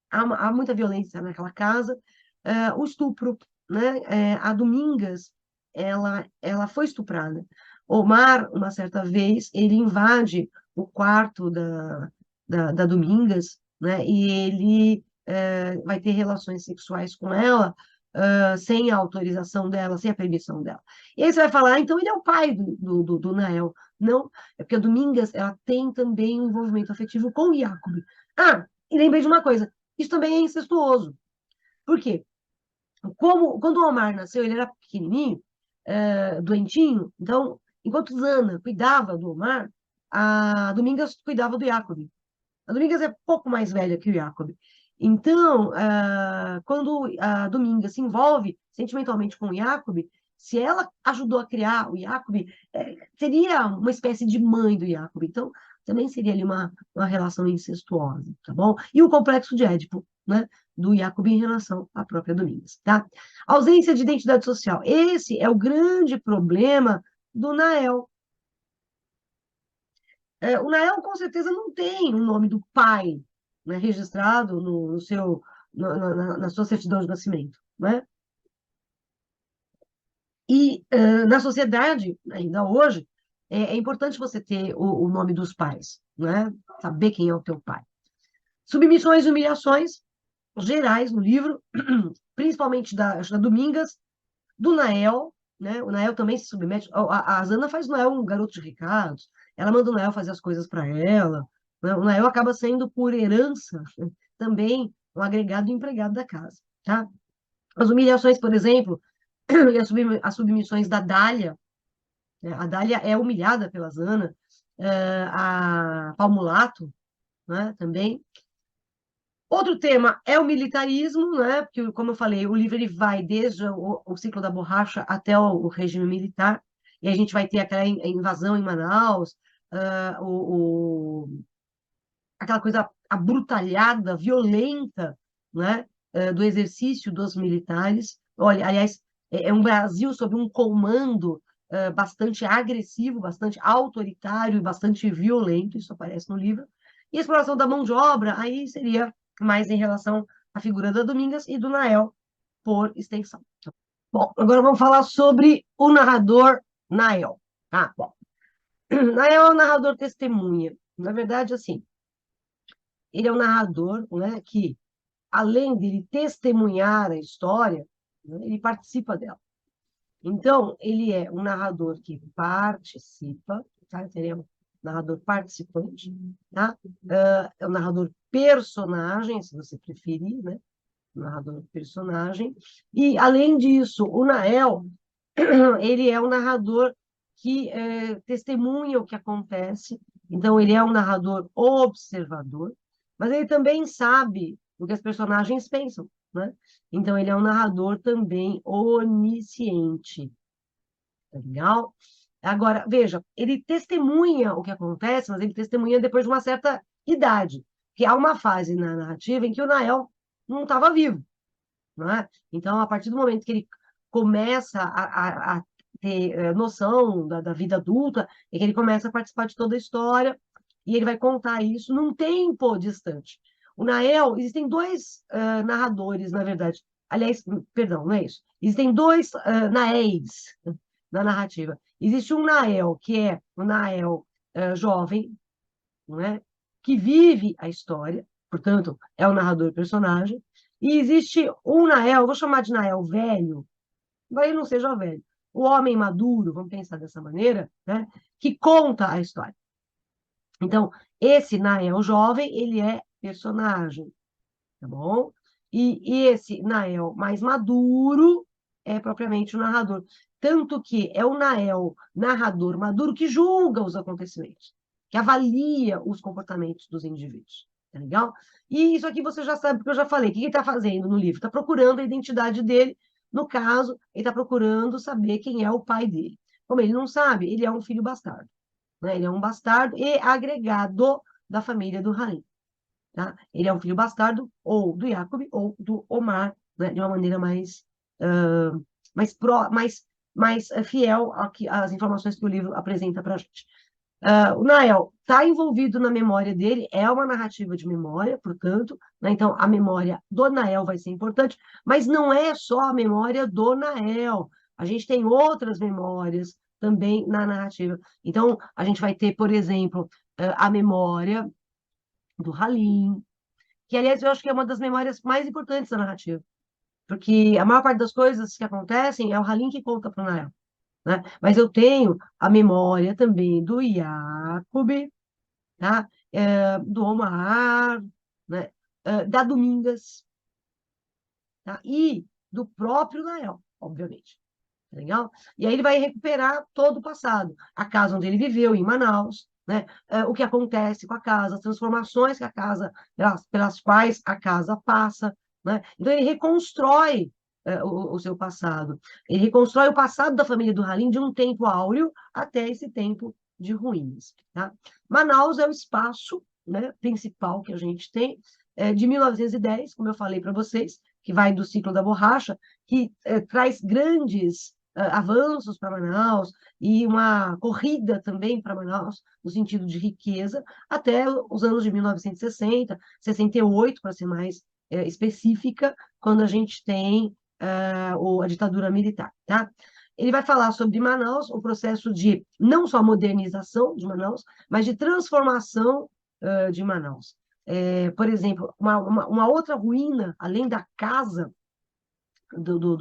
Há muita violência naquela casa. O estupro, né? A Domingas, ela foi estuprada. Omar, uma certa vez, ele invade o quarto da Domingas, né? E ele vai ter relações sexuais com ela, sem a autorização dela, sem a permissão dela. E aí você vai falar, então ele é o pai do Nael. Não, é porque a Domingas, ela tem também um envolvimento afetivo com o Jacob. Ah, e lembrei de uma coisa, isso também é incestuoso. Por quê? Quando o Omar nasceu, ele era pequenininho, doentinho, então, enquanto Zana cuidava do Omar, a Domingas cuidava do Jacob. A Domingas é pouco mais velha que o Jacob. Então, quando a Domingas se envolve sentimentalmente com o Jacob, se ela ajudou a criar o Jacob, seria uma espécie de mãe do Jacob. Então, também seria ali uma relação incestuosa, tá bom? E o complexo de Édipo, né? Do Jacob em relação à própria Domingas, tá? Ausência de identidade social. Esse é o grande problema do Nael. O Nael, com certeza, não tem o nome do pai, né, registrado no seu, na sua certidão de nascimento, né? E na sociedade, ainda hoje, é importante você ter o nome dos pais, né? Saber quem é o teu pai. Submissões e humilhações gerais no livro, principalmente da Domingas, do Nael, né? O Nael também se submete. A Zana faz o Nael um garoto de recados, ela manda o Nael fazer as coisas para ela, né? O Nael acaba sendo, por herança, também um agregado empregado da casa, tá? As humilhações, por exemplo, e as submissões da Dália, né? A Dália é humilhada pela Zana, a Palmulato, né? Também. Outro tema é o militarismo, né? Porque, como eu falei, o livro ele vai desde o ciclo da borracha até o regime militar, e a gente vai ter aquela invasão em Manaus, aquela coisa abrutalhada, violenta, né? Do exercício dos militares. Olha, aliás, é um Brasil sob um comando bastante agressivo, bastante autoritário e bastante violento, isso aparece no livro. E a exploração da mão de obra, aí seria mais em relação à figura da Domingas e do Nael, por extensão. Bom, agora vamos falar sobre o narrador Nael. Ah, bom. Nael é o narrador testemunha. Na verdade, assim, ele é um narrador, né, que, além de ele testemunhar a história, né, ele participa dela. Então, ele é um narrador que participa, tá? Ele é um narrador participante, tá? É um narrador personagem, se você preferir, né? Narrador personagem. E, além disso, o Nael, ele é um narrador que testemunha o que acontece. Então, ele é um narrador observador, mas ele também sabe o que as personagens pensam, né? Então, ele é um narrador também onisciente. Tá legal? Agora, veja, ele testemunha o que acontece, mas ele testemunha depois de uma certa idade, que há uma fase na narrativa em que o Nael não estava vivo, não é? Então, a partir do momento que ele começa a ter noção da vida adulta, é que ele começa a participar de toda a história, e ele vai contar isso num tempo distante. O Nael, existem dois narradores, na verdade. Aliás, perdão, não é isso. Existem dois Naéis na narrativa. Existe um Nael, que é o Nael jovem, não é? Que vive a história, portanto, é o narrador personagem. E existe um Nael, vou chamar de Nael velho, mas ele não seja velho, o homem maduro, vamos pensar dessa maneira, né? Que conta a história. Então, esse Nael jovem, ele é personagem, tá bom? E esse Nael mais maduro é propriamente o narrador. Tanto que é o Nael narrador maduro que julga os acontecimentos, que avalia os comportamentos dos indivíduos. Tá legal? E isso aqui você já sabe, porque eu já falei. O que ele está fazendo no livro? Está procurando a identidade dele. No caso, ele está procurando saber quem é o pai dele. Como ele não sabe, ele é um filho bastardo, né? Ele é um bastardo e agregado da família do Halim. Tá? Ele é um filho bastardo ou do Jacob ou do Omar, né? De uma maneira mais fiel às informações que o livro apresenta para a gente. O Nael está envolvido na memória dele, é uma narrativa de memória, portanto, né? Então a memória do Nael vai ser importante, mas não é só a memória do Nael. a gente tem outras memórias também na narrativa. Então, a gente vai ter, por exemplo, a memória do Halim, que, aliás, eu acho que é uma das memórias mais importantes da narrativa, porque a maior parte das coisas que acontecem é o Halim que conta para o Nael, né? Mas eu tenho a memória também do Jacob, tá? Do Omar, né? Da Domingas, tá? E do próprio Nael, obviamente. Legal? E aí ele vai recuperar todo o passado, a casa onde ele viveu, em Manaus, né? O que acontece com a casa, as transformações que a casa, pelas quais a casa passa, né? Então ele reconstrói o seu passado. Ele reconstrói o passado da família do Halim de um tempo áureo até esse tempo de ruínas, tá? Manaus é o espaço, né, principal que a gente tem, de 1910, como eu falei para vocês, que vai do ciclo da borracha, que traz grandes avanços para Manaus e uma corrida também para Manaus, no sentido de riqueza, até os anos de 1960, 68, para ser mais específica, quando a gente tem a ditadura militar, tá? Ele vai falar sobre Manaus, o processo de não só modernização de Manaus, mas de transformação de Manaus. Por exemplo, uma outra ruína, além da casa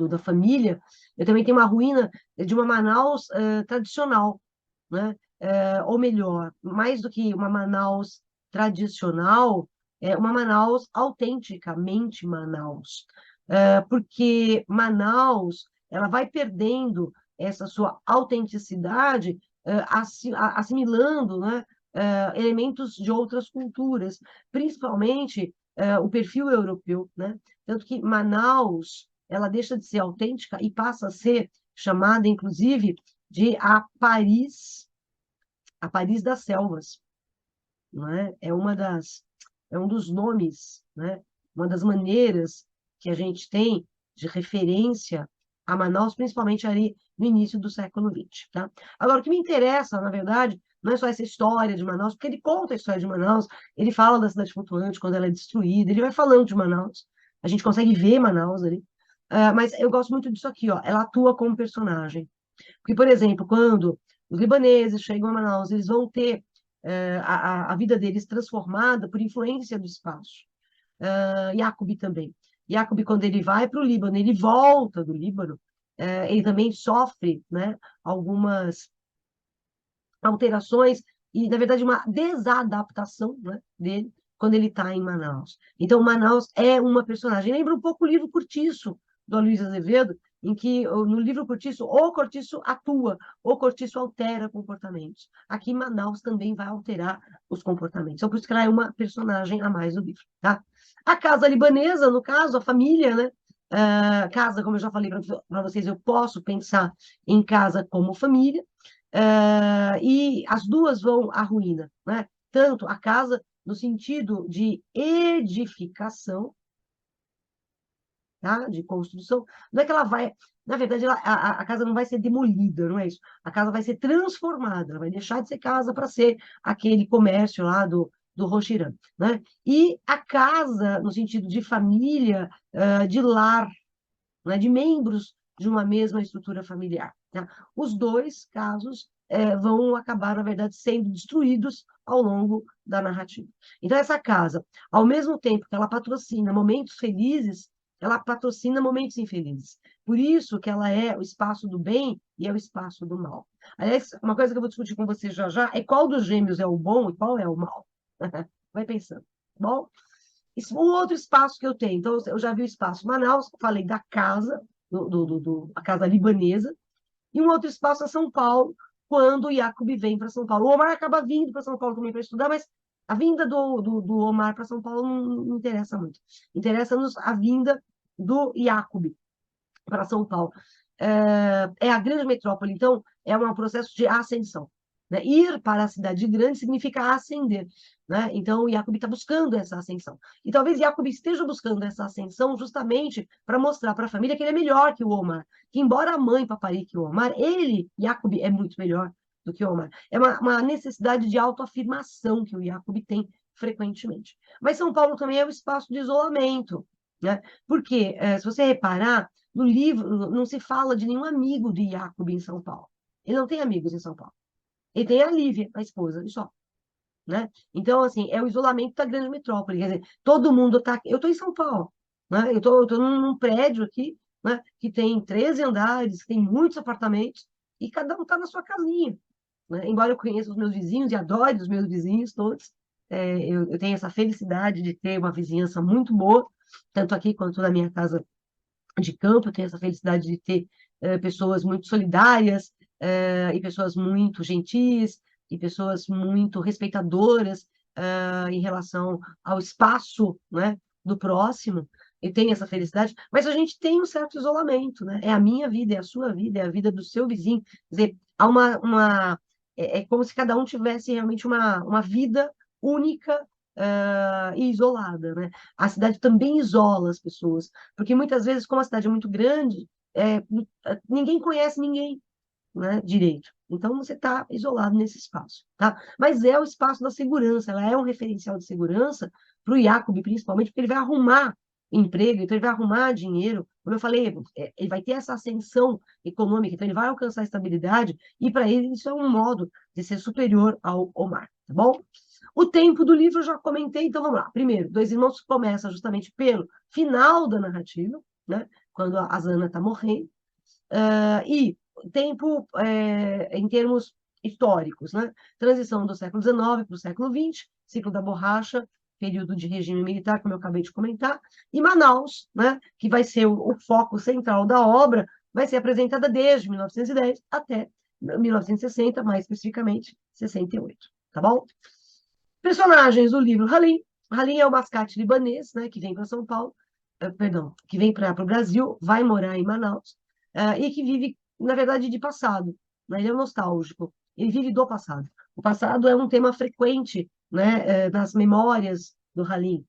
da família, eu também tenho uma ruína de uma Manaus tradicional, né? Ou melhor, mais do que uma Manaus tradicional, é uma Manaus autenticamente Manaus. Porque Manaus ela vai perdendo essa sua autenticidade, assimilando, né, elementos de outras culturas, principalmente o perfil europeu, né? Tanto que Manaus ela deixa de ser autêntica e passa a ser chamada, inclusive, de a Paris das selvas, não é? É um dos nomes, né? Uma das maneiras que a gente tem de referência a Manaus, principalmente ali no início do século XX, tá? Agora, o que me interessa, na verdade, não é só essa história de Manaus, porque ele conta a história de Manaus, ele fala da cidade flutuante quando ela é destruída, ele vai falando de Manaus, a gente consegue ver Manaus ali, mas eu gosto muito disso aqui, ó, ela atua como personagem. Porque, por exemplo, quando os libaneses chegam a Manaus, eles vão ter a vida deles transformada por influência do espaço. Jacob também. Jacob, quando ele vai para o Líbano, ele volta do Líbano, ele também sofre, né, algumas alterações e, na verdade, uma desadaptação, né, dele quando ele está em Manaus. Então, Manaus é uma personagem. Lembra um pouco o livro Cortiço, do Aloysio Azevedo, em que no livro Cortiço, o Cortiço atua, o Cortiço altera comportamentos. Aqui, Manaus também vai alterar os comportamentos. Então, por isso que ela é uma personagem a mais do livro. Tá? A casa libanesa, no caso, a família, né? Casa, como eu já falei para vocês, eu posso pensar em casa como família, e as duas vão à ruína, né? Tanto a casa no sentido de edificação, tá? De construção, não é que ela vai, na verdade, a casa não vai ser demolida, não é isso? A casa vai ser transformada, ela vai deixar de ser casa para ser aquele comércio lá do Rochirã, né? E a casa, no sentido de família, de lar, né? De membros de uma mesma estrutura familiar, tá? Os dois casos vão acabar, na verdade, sendo destruídos ao longo da narrativa. Então, essa casa, ao mesmo tempo que ela patrocina momentos felizes, ela patrocina momentos infelizes. Por isso que ela é o espaço do bem e é o espaço do mal. Aliás, uma coisa que eu vou discutir com você já já é qual dos gêmeos é o bom e qual é o mal. Vai pensando, tá bom? Isso, um outro espaço que eu tenho. Então, eu já vi o espaço Manaus, falei da casa, a casa libanesa, e um outro espaço é São Paulo, quando o Jacob vem para São Paulo. O Omar acaba vindo para São Paulo também para estudar, mas a vinda do Omar para São Paulo não interessa muito. Interessa-nos a vinda do Jacob para São Paulo. É a grande metrópole, então é um processo de ascensão. Né? Ir para a cidade grande significa ascender. Né? Então, Jacob está buscando essa ascensão. E talvez Jacob esteja buscando essa ascensão justamente para mostrar para a família que ele é melhor que o Omar. Que, embora a mãe paparique o Omar, ele, Jacob, é muito melhor do que o Omar. É uma necessidade de autoafirmação que o Jacob tem frequentemente. Mas São Paulo também é um espaço de isolamento. né? Porque, se você reparar, no livro não se fala de nenhum amigo de Jacob em São Paulo. Ele não tem amigos em São Paulo. Ele tem a Lívia, a esposa, e só, né? Então, assim, é o isolamento da grande metrópole. Quer dizer, todo mundo está... Eu estou em São Paulo, né? Eu tô num prédio aqui, né? Que tem 13 andares, que tem muitos apartamentos, e cada um está na sua casinha, né? Embora eu conheça os meus vizinhos e adore os meus vizinhos todos, eu tenho essa felicidade de ter uma vizinhança muito boa, tanto aqui quanto na minha casa de campo, eu tenho essa felicidade de ter pessoas muito solidárias, e pessoas muito gentis, e pessoas muito respeitadoras em relação ao espaço, né, do próximo. Eu tenho essa felicidade, mas a gente tem um certo isolamento, né? É a minha vida, é a sua vida, é a vida do seu vizinho. Quer dizer, há é como se cada um tivesse realmente uma vida única, e isolada, né? A cidade também isola as pessoas, porque muitas vezes, como a cidade é muito grande, ninguém conhece ninguém, né, direito. Então, você está isolado nesse espaço, tá? Mas é o espaço da segurança, ela é um referencial de segurança para o Jacob, principalmente, porque ele vai arrumar emprego, então ele vai arrumar dinheiro. Como eu falei, ele vai ter essa ascensão econômica, então ele vai alcançar a estabilidade, e para ele isso é um modo de ser superior ao Omar, tá bom? O tempo do livro eu já comentei, então vamos lá. Primeiro, Dois Irmãos começa justamente pelo final da narrativa, né? Quando a Zana está morrendo, e tempo em termos históricos, né? Transição do século XIX para o século XX, ciclo da borracha, período de regime militar, como eu acabei de comentar, e Manaus, né? Que vai ser o foco central da obra, vai ser apresentada desde 1910 até 1960, mais especificamente 68, tá bom? Personagens do livro Halim. Halim é o mascate libanês, né, que vem para São Paulo, perdão, que vem para o Brasil, vai morar em Manaus, e que vive, na verdade, de passado, né? Ele é um nostálgico, ele vive do passado. O passado é um tema frequente, né, nas memórias do Halim.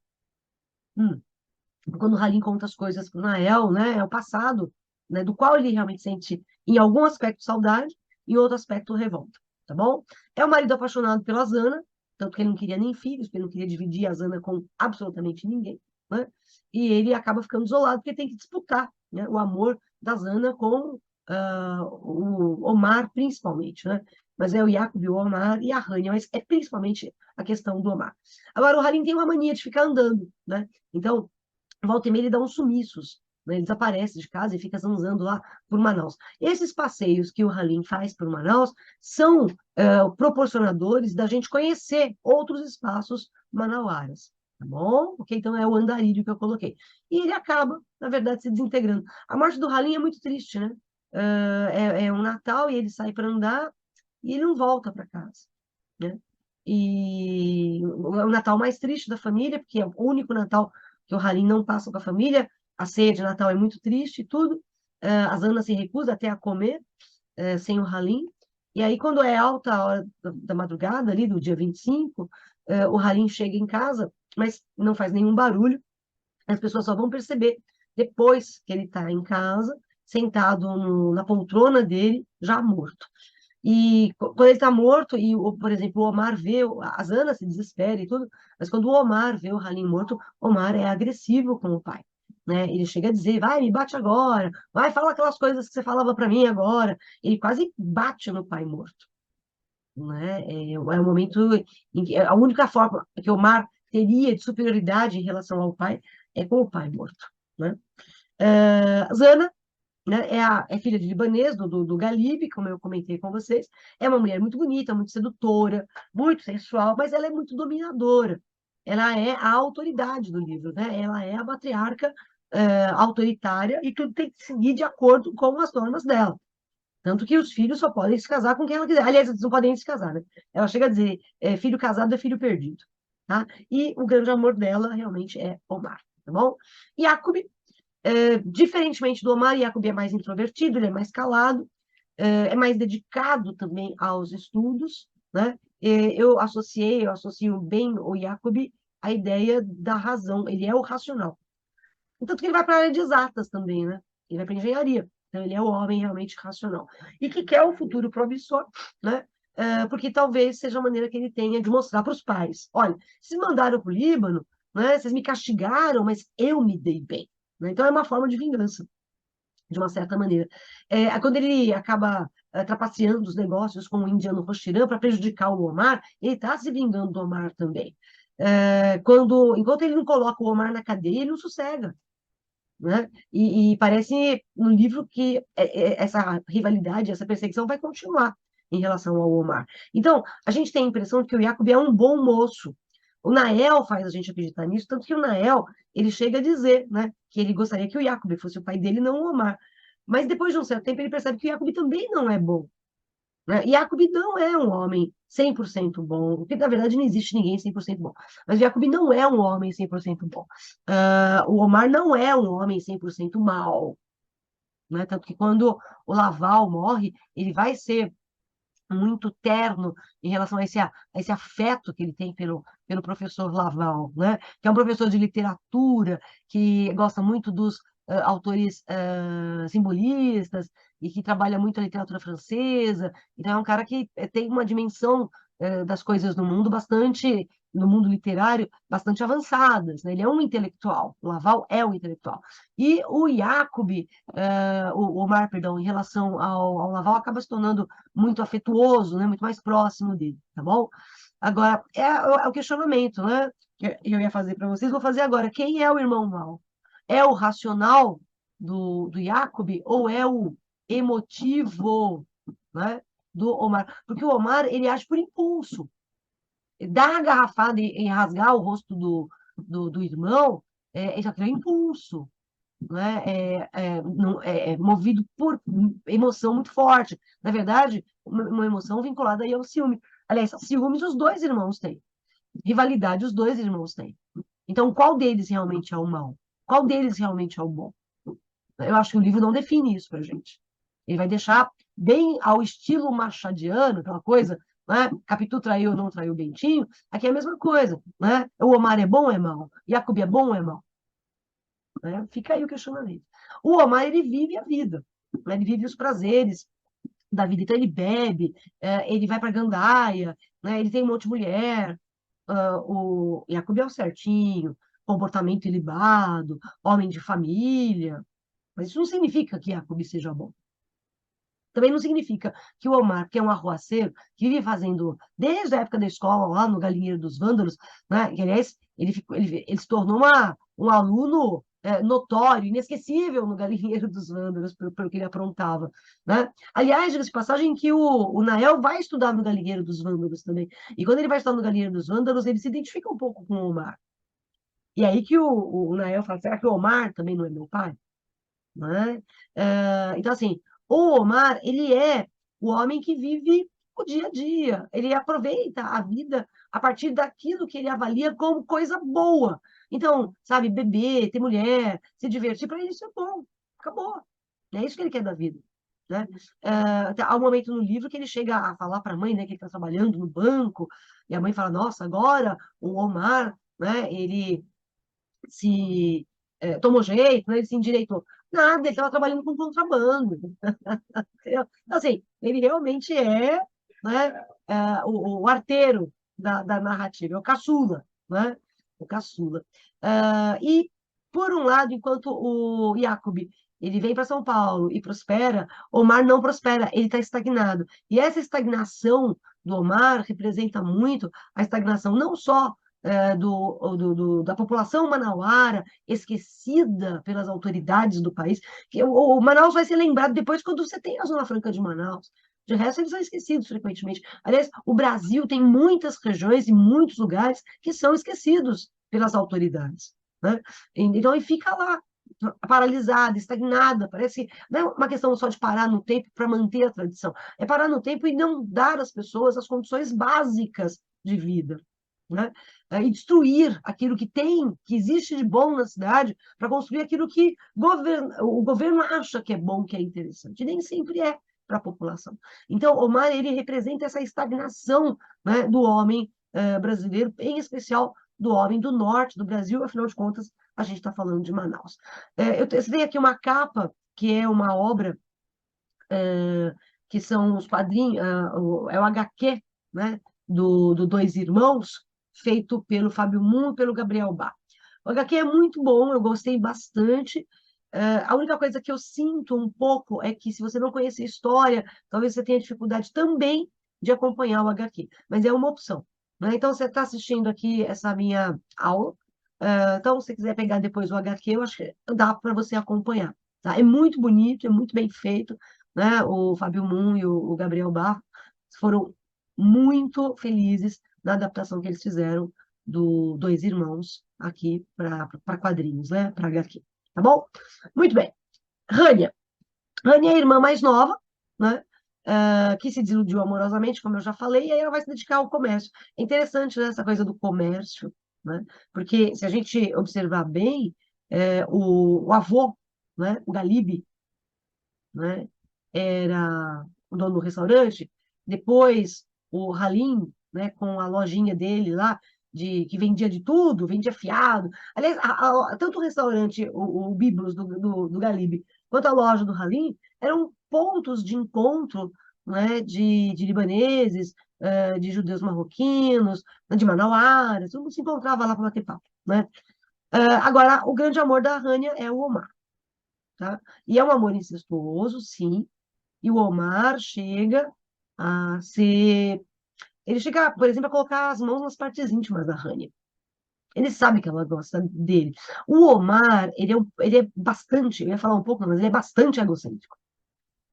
Quando o Halim conta as coisas para o Nael, né, é o passado, né, do qual ele realmente sente, em algum aspecto, saudade, em outro aspecto, revolta, tá bom? É o marido apaixonado pela Zana, tanto que ele não queria nem filhos, porque ele não queria dividir a Zana com absolutamente ninguém, né? E ele acaba ficando isolado, porque tem que disputar, né, o amor da Zana com o Omar, principalmente, né? Mas é o Jacob, o Omar e a Rania, mas é principalmente a questão do Omar. Agora, o Halim tem uma mania de ficar andando, né? Então, volta e meia ele dá uns sumiços, né? Ele desaparece de casa e fica zanzando lá por Manaus. Esses passeios que o Halim faz por Manaus são proporcionadores da gente conhecer outros espaços manauaras, tá bom? Porque então é o andarilho que eu coloquei. E ele acaba, na verdade, se desintegrando. A morte do Halim é muito triste, né? É um Natal e ele sai para andar e ele não volta para casa, né? E o Natal mais triste da família, porque é o único Natal que o Halim não passa com a família, a ceia de Natal é muito triste e tudo, a Zana se recusa até a comer sem o Halim, e aí quando é alta a hora da madrugada, ali do dia 25, o Halim chega em casa, mas não faz nenhum barulho, as pessoas só vão perceber depois que ele está em casa, sentado na poltrona dele, já morto. E quando ele está morto, e, por exemplo, o Omar vê, a Zana se desespera e tudo, mas quando o Omar vê o Halim morto, o Omar é agressivo com o pai. Né? Ele chega a dizer, vai, me bate agora, vai, fala aquelas coisas que você falava para mim agora. Ele quase bate no pai morto. Né? É um momento em que a única forma que o Omar teria de superioridade em relação ao pai é com o pai morto. Né? Zana, né? É filha de libanês, do Galib, como eu comentei com vocês. É uma mulher muito bonita, muito sedutora, muito sensual, mas ela é muito dominadora. Ela é a autoridade do livro, né? Ela é a matriarca autoritária e tudo tem que seguir de acordo com as normas dela. Tanto que os filhos só podem se casar com quem ela quiser. Aliás, eles não podem nem se casar, né? Ela chega a dizer, filho casado é filho perdido. Tá? E o grande amor dela realmente é Omar, tá bom? Jacob, diferentemente do Omar, Jacob é mais introvertido, ele é mais calado, é mais dedicado também aos estudos, né? Eu associo bem o Jacob à ideia da razão, ele é o racional. Tanto que ele vai para a área de exatas também, né? Ele vai para engenharia. Então, ele é o homem realmente racional. E que quer o futuro promissor, né? Porque talvez seja a maneira que ele tenha de mostrar para os pais. Olha, se mandaram para o Líbano, né? Vocês me castigaram, mas eu me dei bem. Né? Então, é uma forma de vingança, de uma certa maneira. Quando ele acaba trapaceando os negócios com o indiano Roshirã para prejudicar o Omar, ele está se vingando do Omar também. Enquanto ele não coloca o Omar na cadeia, ele não sossega. Né? E parece no livro que essa rivalidade, essa perseguição vai continuar em relação ao Omar. Então, a gente tem a impressão de que o Jacob é um bom moço. O Nael faz a gente acreditar nisso, tanto que o Nael, ele chega a dizer, né, que ele gostaria que o Jacob fosse o pai dele, não o Omar. Mas depois de um certo tempo, ele percebe que o Jacob também não é bom. Né? Jacob não é um homem 100% bom, porque na verdade não existe ninguém 100% bom. Mas Jacob não é um homem 100% bom. O Omar não é um homem 100% mau. Né? Tanto que quando o Laval morre, ele vai ser muito terno em relação a esse afeto que ele tem pelo professor Laval, né? Que é um professor de literatura, que gosta muito dos autores simbolistas e que trabalha muito a literatura francesa. Então, é um cara que tem uma dimensão das coisas no mundo bastante, no mundo literário, bastante avançadas, né? Ele é um intelectual, o Laval é um intelectual. E o Jacob, o Omar, perdão, em relação ao Laval, acaba se tornando muito afetuoso, né? Muito mais próximo dele, tá bom? Agora, é o questionamento, né? Que eu ia fazer para vocês, vou fazer agora. Quem é o irmão mau? É o racional do Jacob ou é o emotivo, né, do Omar? Porque o Omar, ele age por impulso. Dar a garrafada e rasgar o rosto do irmão, isso aqui é impulso, né? É movido por emoção muito forte. Na verdade, uma emoção vinculada aí ao ciúme. Aliás, ciúmes os dois irmãos têm. Rivalidade os dois irmãos têm. Então, qual deles realmente é o mal? Qual deles realmente é o bom? Eu acho que o livro não define isso pra gente. Ele vai deixar bem ao estilo machadiano, aquela coisa, né? Capitu traiu ou não traiu o Bentinho. Aqui é a mesma coisa, né? O Omar é bom ou é mau? Jacob é bom ou é mau? Né? Fica aí o questionamento. O Omar, ele vive a vida, né? Ele vive os prazeres da vida. Então, ele bebe, ele vai para Gandaia, né? Ele tem um monte de mulher. O Jacob é o certinho, comportamento ilibado, homem de família. Mas isso não significa que Jacob seja bom. Também não significa que o Omar, que é um arruaceiro, que vive fazendo, desde a época da escola, lá no Galinheiro dos Vândalos, né? Que, aliás, ele se tornou um aluno notório, inesquecível no Galinheiro dos Vândalos, pelo que ele aprontava. Né? Aliás, diga-se de passagem que o Nael vai estudar no Galinheiro dos Vândalos também. E quando ele vai estudar no Galinheiro dos Vândalos, ele se identifica um pouco com o Omar. E aí que o Nael fala, será que o Omar também não é meu pai? Né? Então, assim, o Omar, ele é o homem que vive o dia a dia. Ele aproveita a vida a partir daquilo que ele avalia como coisa boa. Então, sabe, beber, ter mulher, se divertir, para ele isso é bom. Acabou. É isso que ele quer da vida. Né? Há um momento no livro que ele chega a falar para a mãe, né, que ele está trabalhando no banco, e a mãe fala, nossa, agora o Omar, né, ele se tomou jeito, né? Ele se endireitou. Nada, ele estava trabalhando com contrabando. Então, assim, ele realmente é, né, o arteiro da narrativa, é o caçula, né? O caçula. E, por um lado, enquanto o Jacob ele vem para São Paulo e prospera, Omar não prospera, ele está estagnado. E essa estagnação do Omar representa muito a estagnação não só da população manauara, esquecida pelas autoridades do país, que o Manaus vai ser lembrado depois quando você tem a Zona Franca de Manaus. De resto, eles são esquecidos frequentemente. Aliás, o Brasil tem muitas regiões e muitos lugares que são esquecidos pelas autoridades. Né? Então, ele fica lá, paralisada, estagnada. Parece que não é uma questão só de parar no tempo para manter a tradição, é parar no tempo e não dar às pessoas as condições básicas de vida. Né? E destruir aquilo que tem, que existe de bom na cidade, para construir aquilo que o governo acha que é bom, que é interessante. E nem sempre é para a população. Então, o Omar, ele representa essa estagnação, né, do homem brasileiro, em especial do homem do norte do Brasil, afinal de contas, a gente está falando de Manaus. Eu tenho aqui uma capa, que é uma obra, que são os quadrinhos, é o HQ, né, do Dois Irmãos, feito pelo Fábio Moon e pelo Gabriel Bá. O HQ é muito bom, eu gostei bastante. A única coisa que eu sinto um pouco é que, se você não conhecer a história, talvez você tenha dificuldade também de acompanhar o HQ, mas é uma opção, né? Então, você está assistindo aqui essa minha aula, então, se você quiser pegar depois o HQ, eu acho que dá para você acompanhar, tá? É muito bonito, é muito bem feito, né? O Fábio Moon e o Gabriel Barro foram muito felizes na adaptação que eles fizeram do Dois Irmãos aqui para quadrinhos, né? Para HQ, tá bom? Muito bem. Rania. Rania é a irmã mais nova, né? Que se desiludiu amorosamente, como eu já falei, e aí ela vai se dedicar ao comércio. É interessante, né, essa coisa do comércio, né? Porque, se a gente observar bem, o avô, né, o Galibe, né, era o dono do restaurante, depois o Halim, né, com a lojinha dele lá, que vendia de tudo, vendia fiado. Aliás, tanto o restaurante, o Biblos do Galibe, quanto a loja do Halim, eram pontos de encontro, né, de libaneses, de judeus marroquinos, né, de manauaras, todo mundo se encontrava lá para bater papo, né? Agora, o grande amor da Rania é o Omar, tá? E é um amor incestuoso, sim, e o Omar chega a ser. Ele chega, por exemplo, a colocar as mãos nas partes íntimas da Rania. Ele sabe que ela gosta dele. O Omar, ele é bastante, eu ia falar um pouco, mas ele é bastante egocêntrico,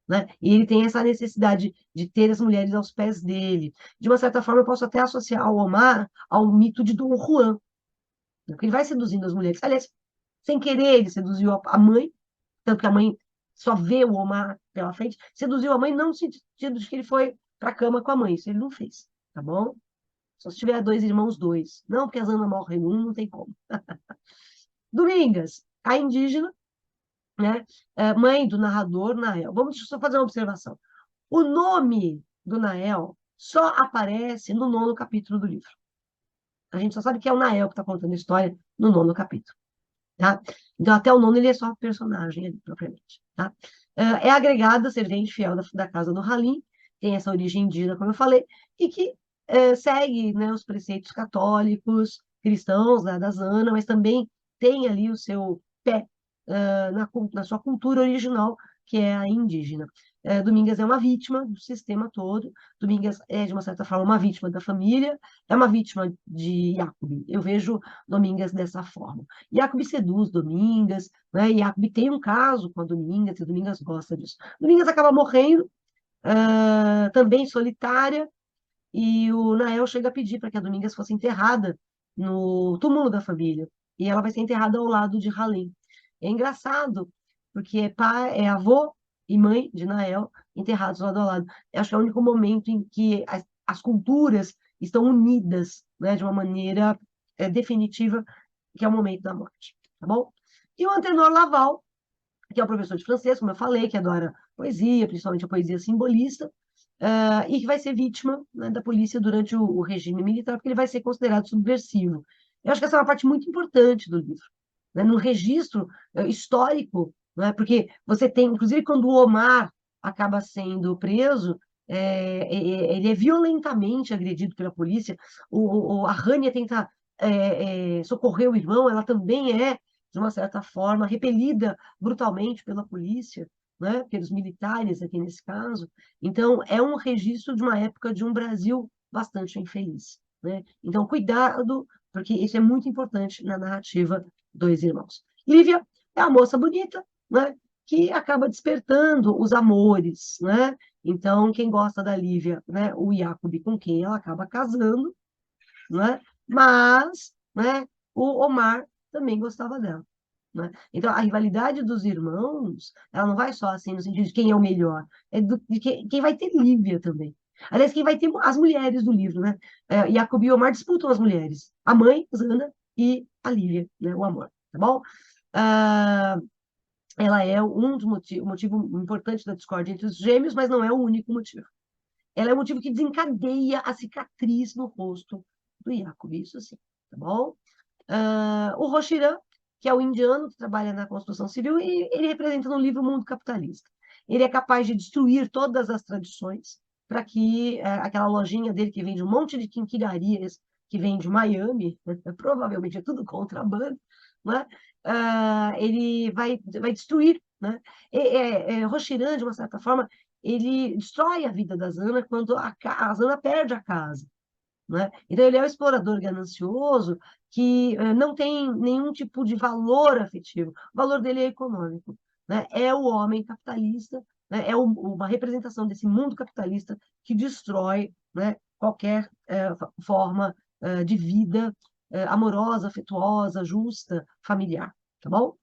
né? E ele tem essa necessidade de ter as mulheres aos pés dele. De uma certa forma, eu posso até associar o Omar ao mito de Dom Juan, né? Porque ele vai seduzindo as mulheres. Aliás, sem querer, ele seduziu a mãe, tanto que a mãe só vê o Omar pela frente, seduziu a mãe não no sentido de que ele foi para a cama com a mãe, isso ele não fez, tá bom? Só se tiver dois irmãos, dois. Não, porque as Ana morrem um, não tem como. Domingas, a indígena, né? Mãe do narrador, Nael. Vamos só fazer uma observação. O nome do Nael só aparece no 9º capítulo do livro. A gente só sabe que é o Nael que está contando a história no 9º capítulo. Tá? Então, até o 9º ele é só personagem ali, propriamente. Tá? É agregada, servente fiel da casa do Halim, tem essa origem indígena, como eu falei, e que segue, né, os preceitos católicos, cristãos, né, da Zana, mas também tem ali o seu pé na sua cultura original, que é a indígena. Domingas é uma vítima do sistema todo, Domingas é, de uma certa forma, uma vítima da família, é uma vítima de Jacob. Eu vejo Domingas dessa forma. Jacob seduz Domingas, né? E Jacob tem um caso com a Domingas, e Domingas gosta disso. Domingas acaba morrendo, também solitária, e o Nael chega a pedir para que a Domingas fosse enterrada no túmulo da família. E ela vai ser enterrada ao lado de Halim. É engraçado, porque é avô e mãe de Nael enterrados lado a lado. Eu acho que é o único momento em que as culturas estão unidas, né, de uma maneira definitiva, que é o momento da morte. Tá bom? E o Antenor Laval, que é o professor de francês, como eu falei, que adora poesia, principalmente a poesia simbolista, e que vai ser vítima, né, da polícia durante o regime militar, porque ele vai ser considerado subversivo. Eu acho que essa é uma parte muito importante do livro, né, no registro histórico, né, porque você tem, inclusive, quando o Omar acaba sendo preso, ele é violentamente agredido pela polícia, a Rania tenta socorrer o irmão, ela também é, de uma certa forma, repelida brutalmente pela polícia, né, pelos militares aqui nesse caso. Então, é um registro de uma época de um Brasil bastante infeliz, né? Então, cuidado, porque isso é muito importante na narrativa Dois Irmãos. Lívia é a moça bonita, né, que acaba despertando os amores, né? Então, quem gosta da Lívia, né, o Jacob, com quem ela acaba casando, né? Mas, né, o Omar também gostava dela, né? Então, a rivalidade dos irmãos, ela não vai só assim no sentido de quem é o melhor, é de quem vai ter Lívia também. Aliás, quem vai ter as mulheres do livro, né? Jacob e Omar disputam as mulheres, a mãe, Zana, e a Lívia, né? O amor, tá bom? Ah, ela é um dos motivos, motivo importante da discórdia entre os gêmeos, mas não é o único motivo. Ela é o motivo que desencadeia a cicatriz no rosto do Jacob, isso sim, tá bom? O Rochiran, que é o indiano que trabalha na construção civil, e ele representa no livro o mundo capitalista. Ele é capaz de destruir todas as tradições para que aquela lojinha dele que vende um monte de quinquilharias, que vem de Miami, provavelmente é tudo contrabando, né? Ele vai destruir, né? Roshirã, de uma certa forma, ele destrói a vida da Zana quando a Zana perde a casa, né? Então, ele é um explorador ganancioso que não tem nenhum tipo de valor afetivo. O valor dele é econômico, né? É o homem capitalista, né? Uma representação desse mundo capitalista que destrói, né, qualquer forma de vida amorosa, afetuosa, justa, familiar, tá bom?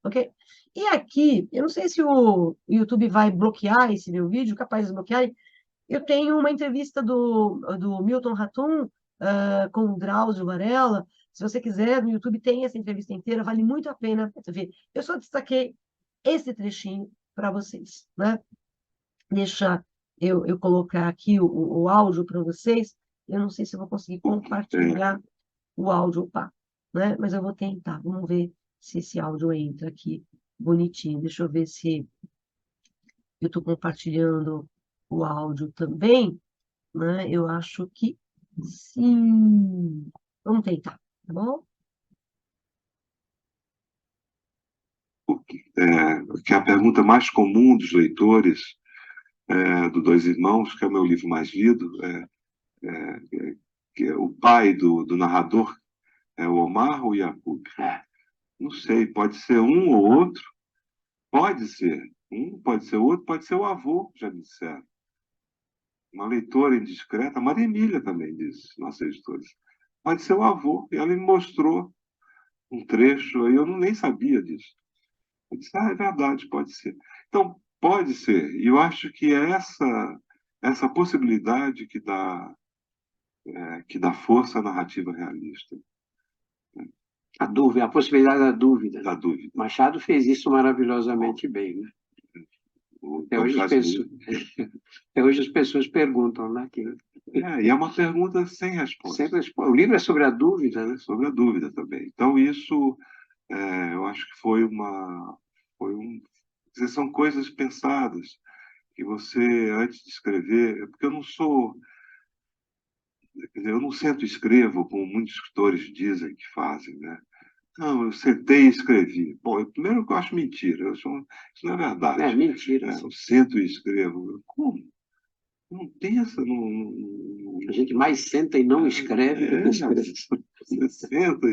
Ok? E aqui, eu não sei se o YouTube vai bloquear esse meu vídeo, capaz de bloquear, eu tenho uma entrevista do Milton Ratum, com o Drauzio Varela. Se você quiser, no YouTube tem essa entrevista inteira, vale muito a pena ver. Eu só destaquei esse trechinho para vocês, né? Deixa eu colocar aqui o áudio para vocês. Eu não sei se eu vou conseguir compartilhar o áudio, pá, né? Mas eu vou tentar. Vamos ver se esse áudio entra aqui bonitinho. Deixa eu ver se eu estou compartilhando o áudio também, né? Eu acho que sim. Vamos tentar, tá bom? Que é a pergunta mais comum dos leitores do Dois Irmãos, que é o meu livro mais lido, que é o pai do narrador, é o Omar ou o Yakub? Não sei, pode ser um ou outro, pode ser um, pode ser outro, pode ser o avô, já me disseram. Uma leitora indiscreta, a Maria Emília também disse, nossa editora. Pode ser o avô, e ela me mostrou um trecho, aí eu nem sabia disso. Eu disse, é verdade, pode ser. Então, pode ser. E eu acho que é essa possibilidade que dá força à narrativa realista. A dúvida, a possibilidade da dúvida. Da dúvida. Machado fez isso maravilhosamente bem, né? Até hoje as pessoas perguntam, né? E é uma pergunta sem resposta. O livro é sobre a dúvida, né? Sobre a dúvida também. Então, isso, eu acho que foi são coisas pensadas que você, antes de escrever, porque eu não sento e escrevo, como muitos escritores dizem que fazem, né? Não, eu sentei e escrevi. Bom, primeiro que eu acho mentira, isso não é verdade. É mentira. Eu sento e escrevo. Como? Não pensa, A gente mais senta e não escreve do que escreve. Você senta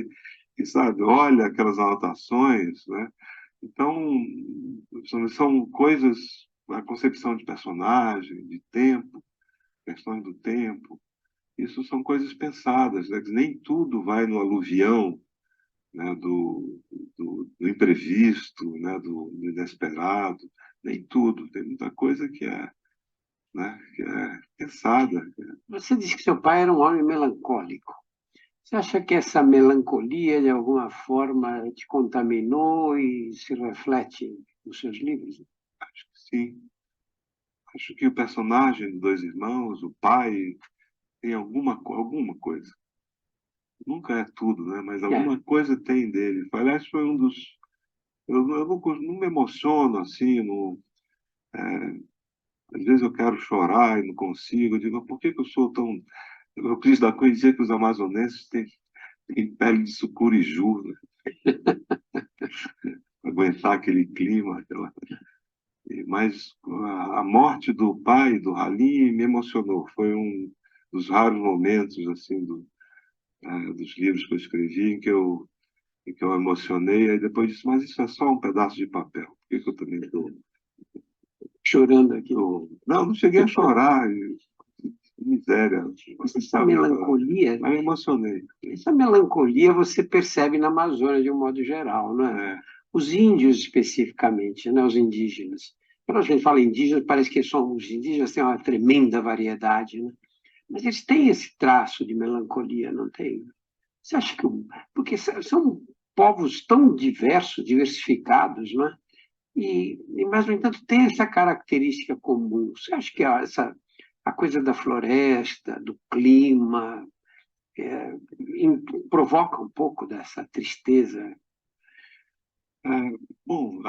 e, sabe, olha aquelas anotações, né? Então, são coisas, a concepção de personagem, de tempo, questões do tempo, isso são coisas pensadas, né? Nem tudo vai no aluvião, né, do imprevisto, né, do inesperado, nem tudo. Tem muita coisa que é pensada. Você disse que seu pai era um homem melancólico. Você acha que essa melancolia, de alguma forma, te contaminou e se reflete nos seus livros? Acho que sim. Acho que o personagem dos Dois Irmãos, o pai, tem alguma coisa. Nunca é tudo, né? Mas alguma coisa tem dele. Aliás, foi um dos. Eu não me emociono assim. Às vezes eu quero chorar e não consigo. Eu digo, por que eu sou tão. O Cris da Cunha dizia que os amazonenses têm pele de sucuriju, né? Aguentar aquele clima. Mas a morte do pai, do Halim, me emocionou. Foi um dos raros momentos assim dos livros que eu escrevi em que eu emocionei. Aí depois disse, mas isso é só um pedaço de papel. Por que eu também estou chorando aqui? Não cheguei a chorar. Miséria. Essa melancolia, mas me emocionei. Essa melancolia você percebe na Amazônia de um modo geral, não é? Os índios especificamente, né? Os indígenas. Quando a gente fala indígenas, parece que os indígenas têm uma tremenda variedade, né? Mas eles têm esse traço de melancolia, não tem? Você acha que... Porque são povos tão diversos, diversificados, não é? Mas, no entanto, tem essa característica comum. Você acha que a coisa da floresta, do clima, provoca um pouco dessa tristeza? Bom,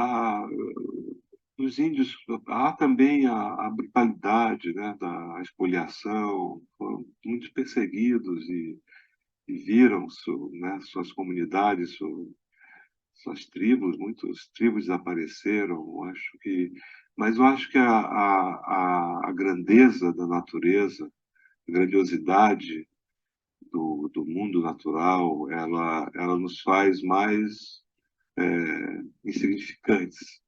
os índios, há também a brutalidade, né, da expoliação, foram muito perseguidos e viram, né, suas comunidades Suas tribos, muitas tribos desapareceram, mas eu acho que a grandeza da natureza, a grandiosidade do mundo natural, ela nos faz mais insignificantes.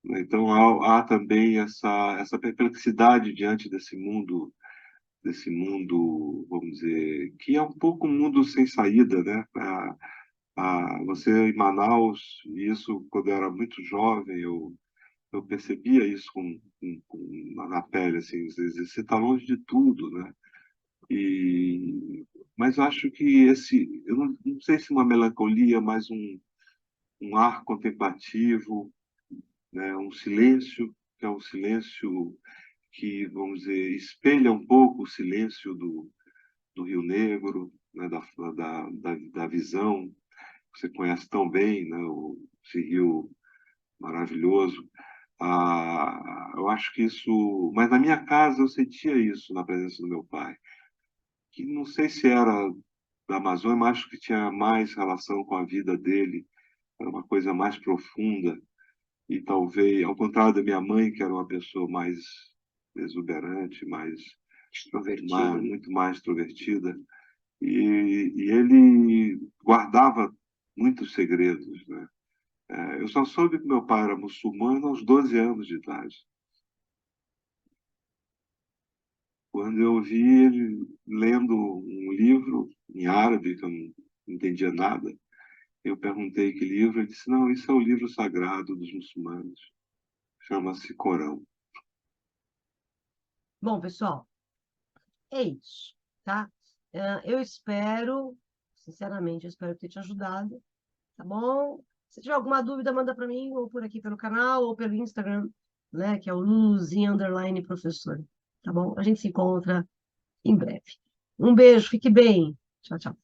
Então há também essa perplexidade diante desse mundo, vamos dizer, que é um pouco um mundo sem saída, né? Você em Manaus, e isso quando eu era muito jovem, eu percebia isso na pele, assim, você está longe de tudo, né? Mas eu acho que eu não sei se uma melancolia, mas um ar contemplativo, né? Um silêncio, que é um silêncio que, vamos dizer, espelha um pouco o silêncio do Rio Negro, né? Da visão que você conhece tão bem, né? Esse rio maravilhoso. Eu acho que isso... Mas na minha casa eu sentia isso na presença do meu pai, que não sei se era da Amazônia, mas acho que tinha mais relação com a vida dele, era uma coisa mais profunda, e talvez, ao contrário da minha mãe, que era uma pessoa mais exuberante, Extrovertido. muito mais extrovertida, e ele guardava muitos segredos, né? Eu só soube que meu pai era muçulmano aos 12 anos de idade. Quando eu vi ele lendo um livro em árabe, que eu não entendia nada, eu perguntei que livro, ele disse, não, isso é o livro sagrado dos muçulmanos, chama-se Corão. Bom, pessoal, é isso, tá? Eu espero, sinceramente, eu espero ter te ajudado, tá bom? Se tiver alguma dúvida, manda para mim, ou por aqui pelo canal, ou pelo Instagram, né? Que é o Luluzinha_professor, tá bom? A gente se encontra em breve. Um beijo, fique bem. Tchau, tchau.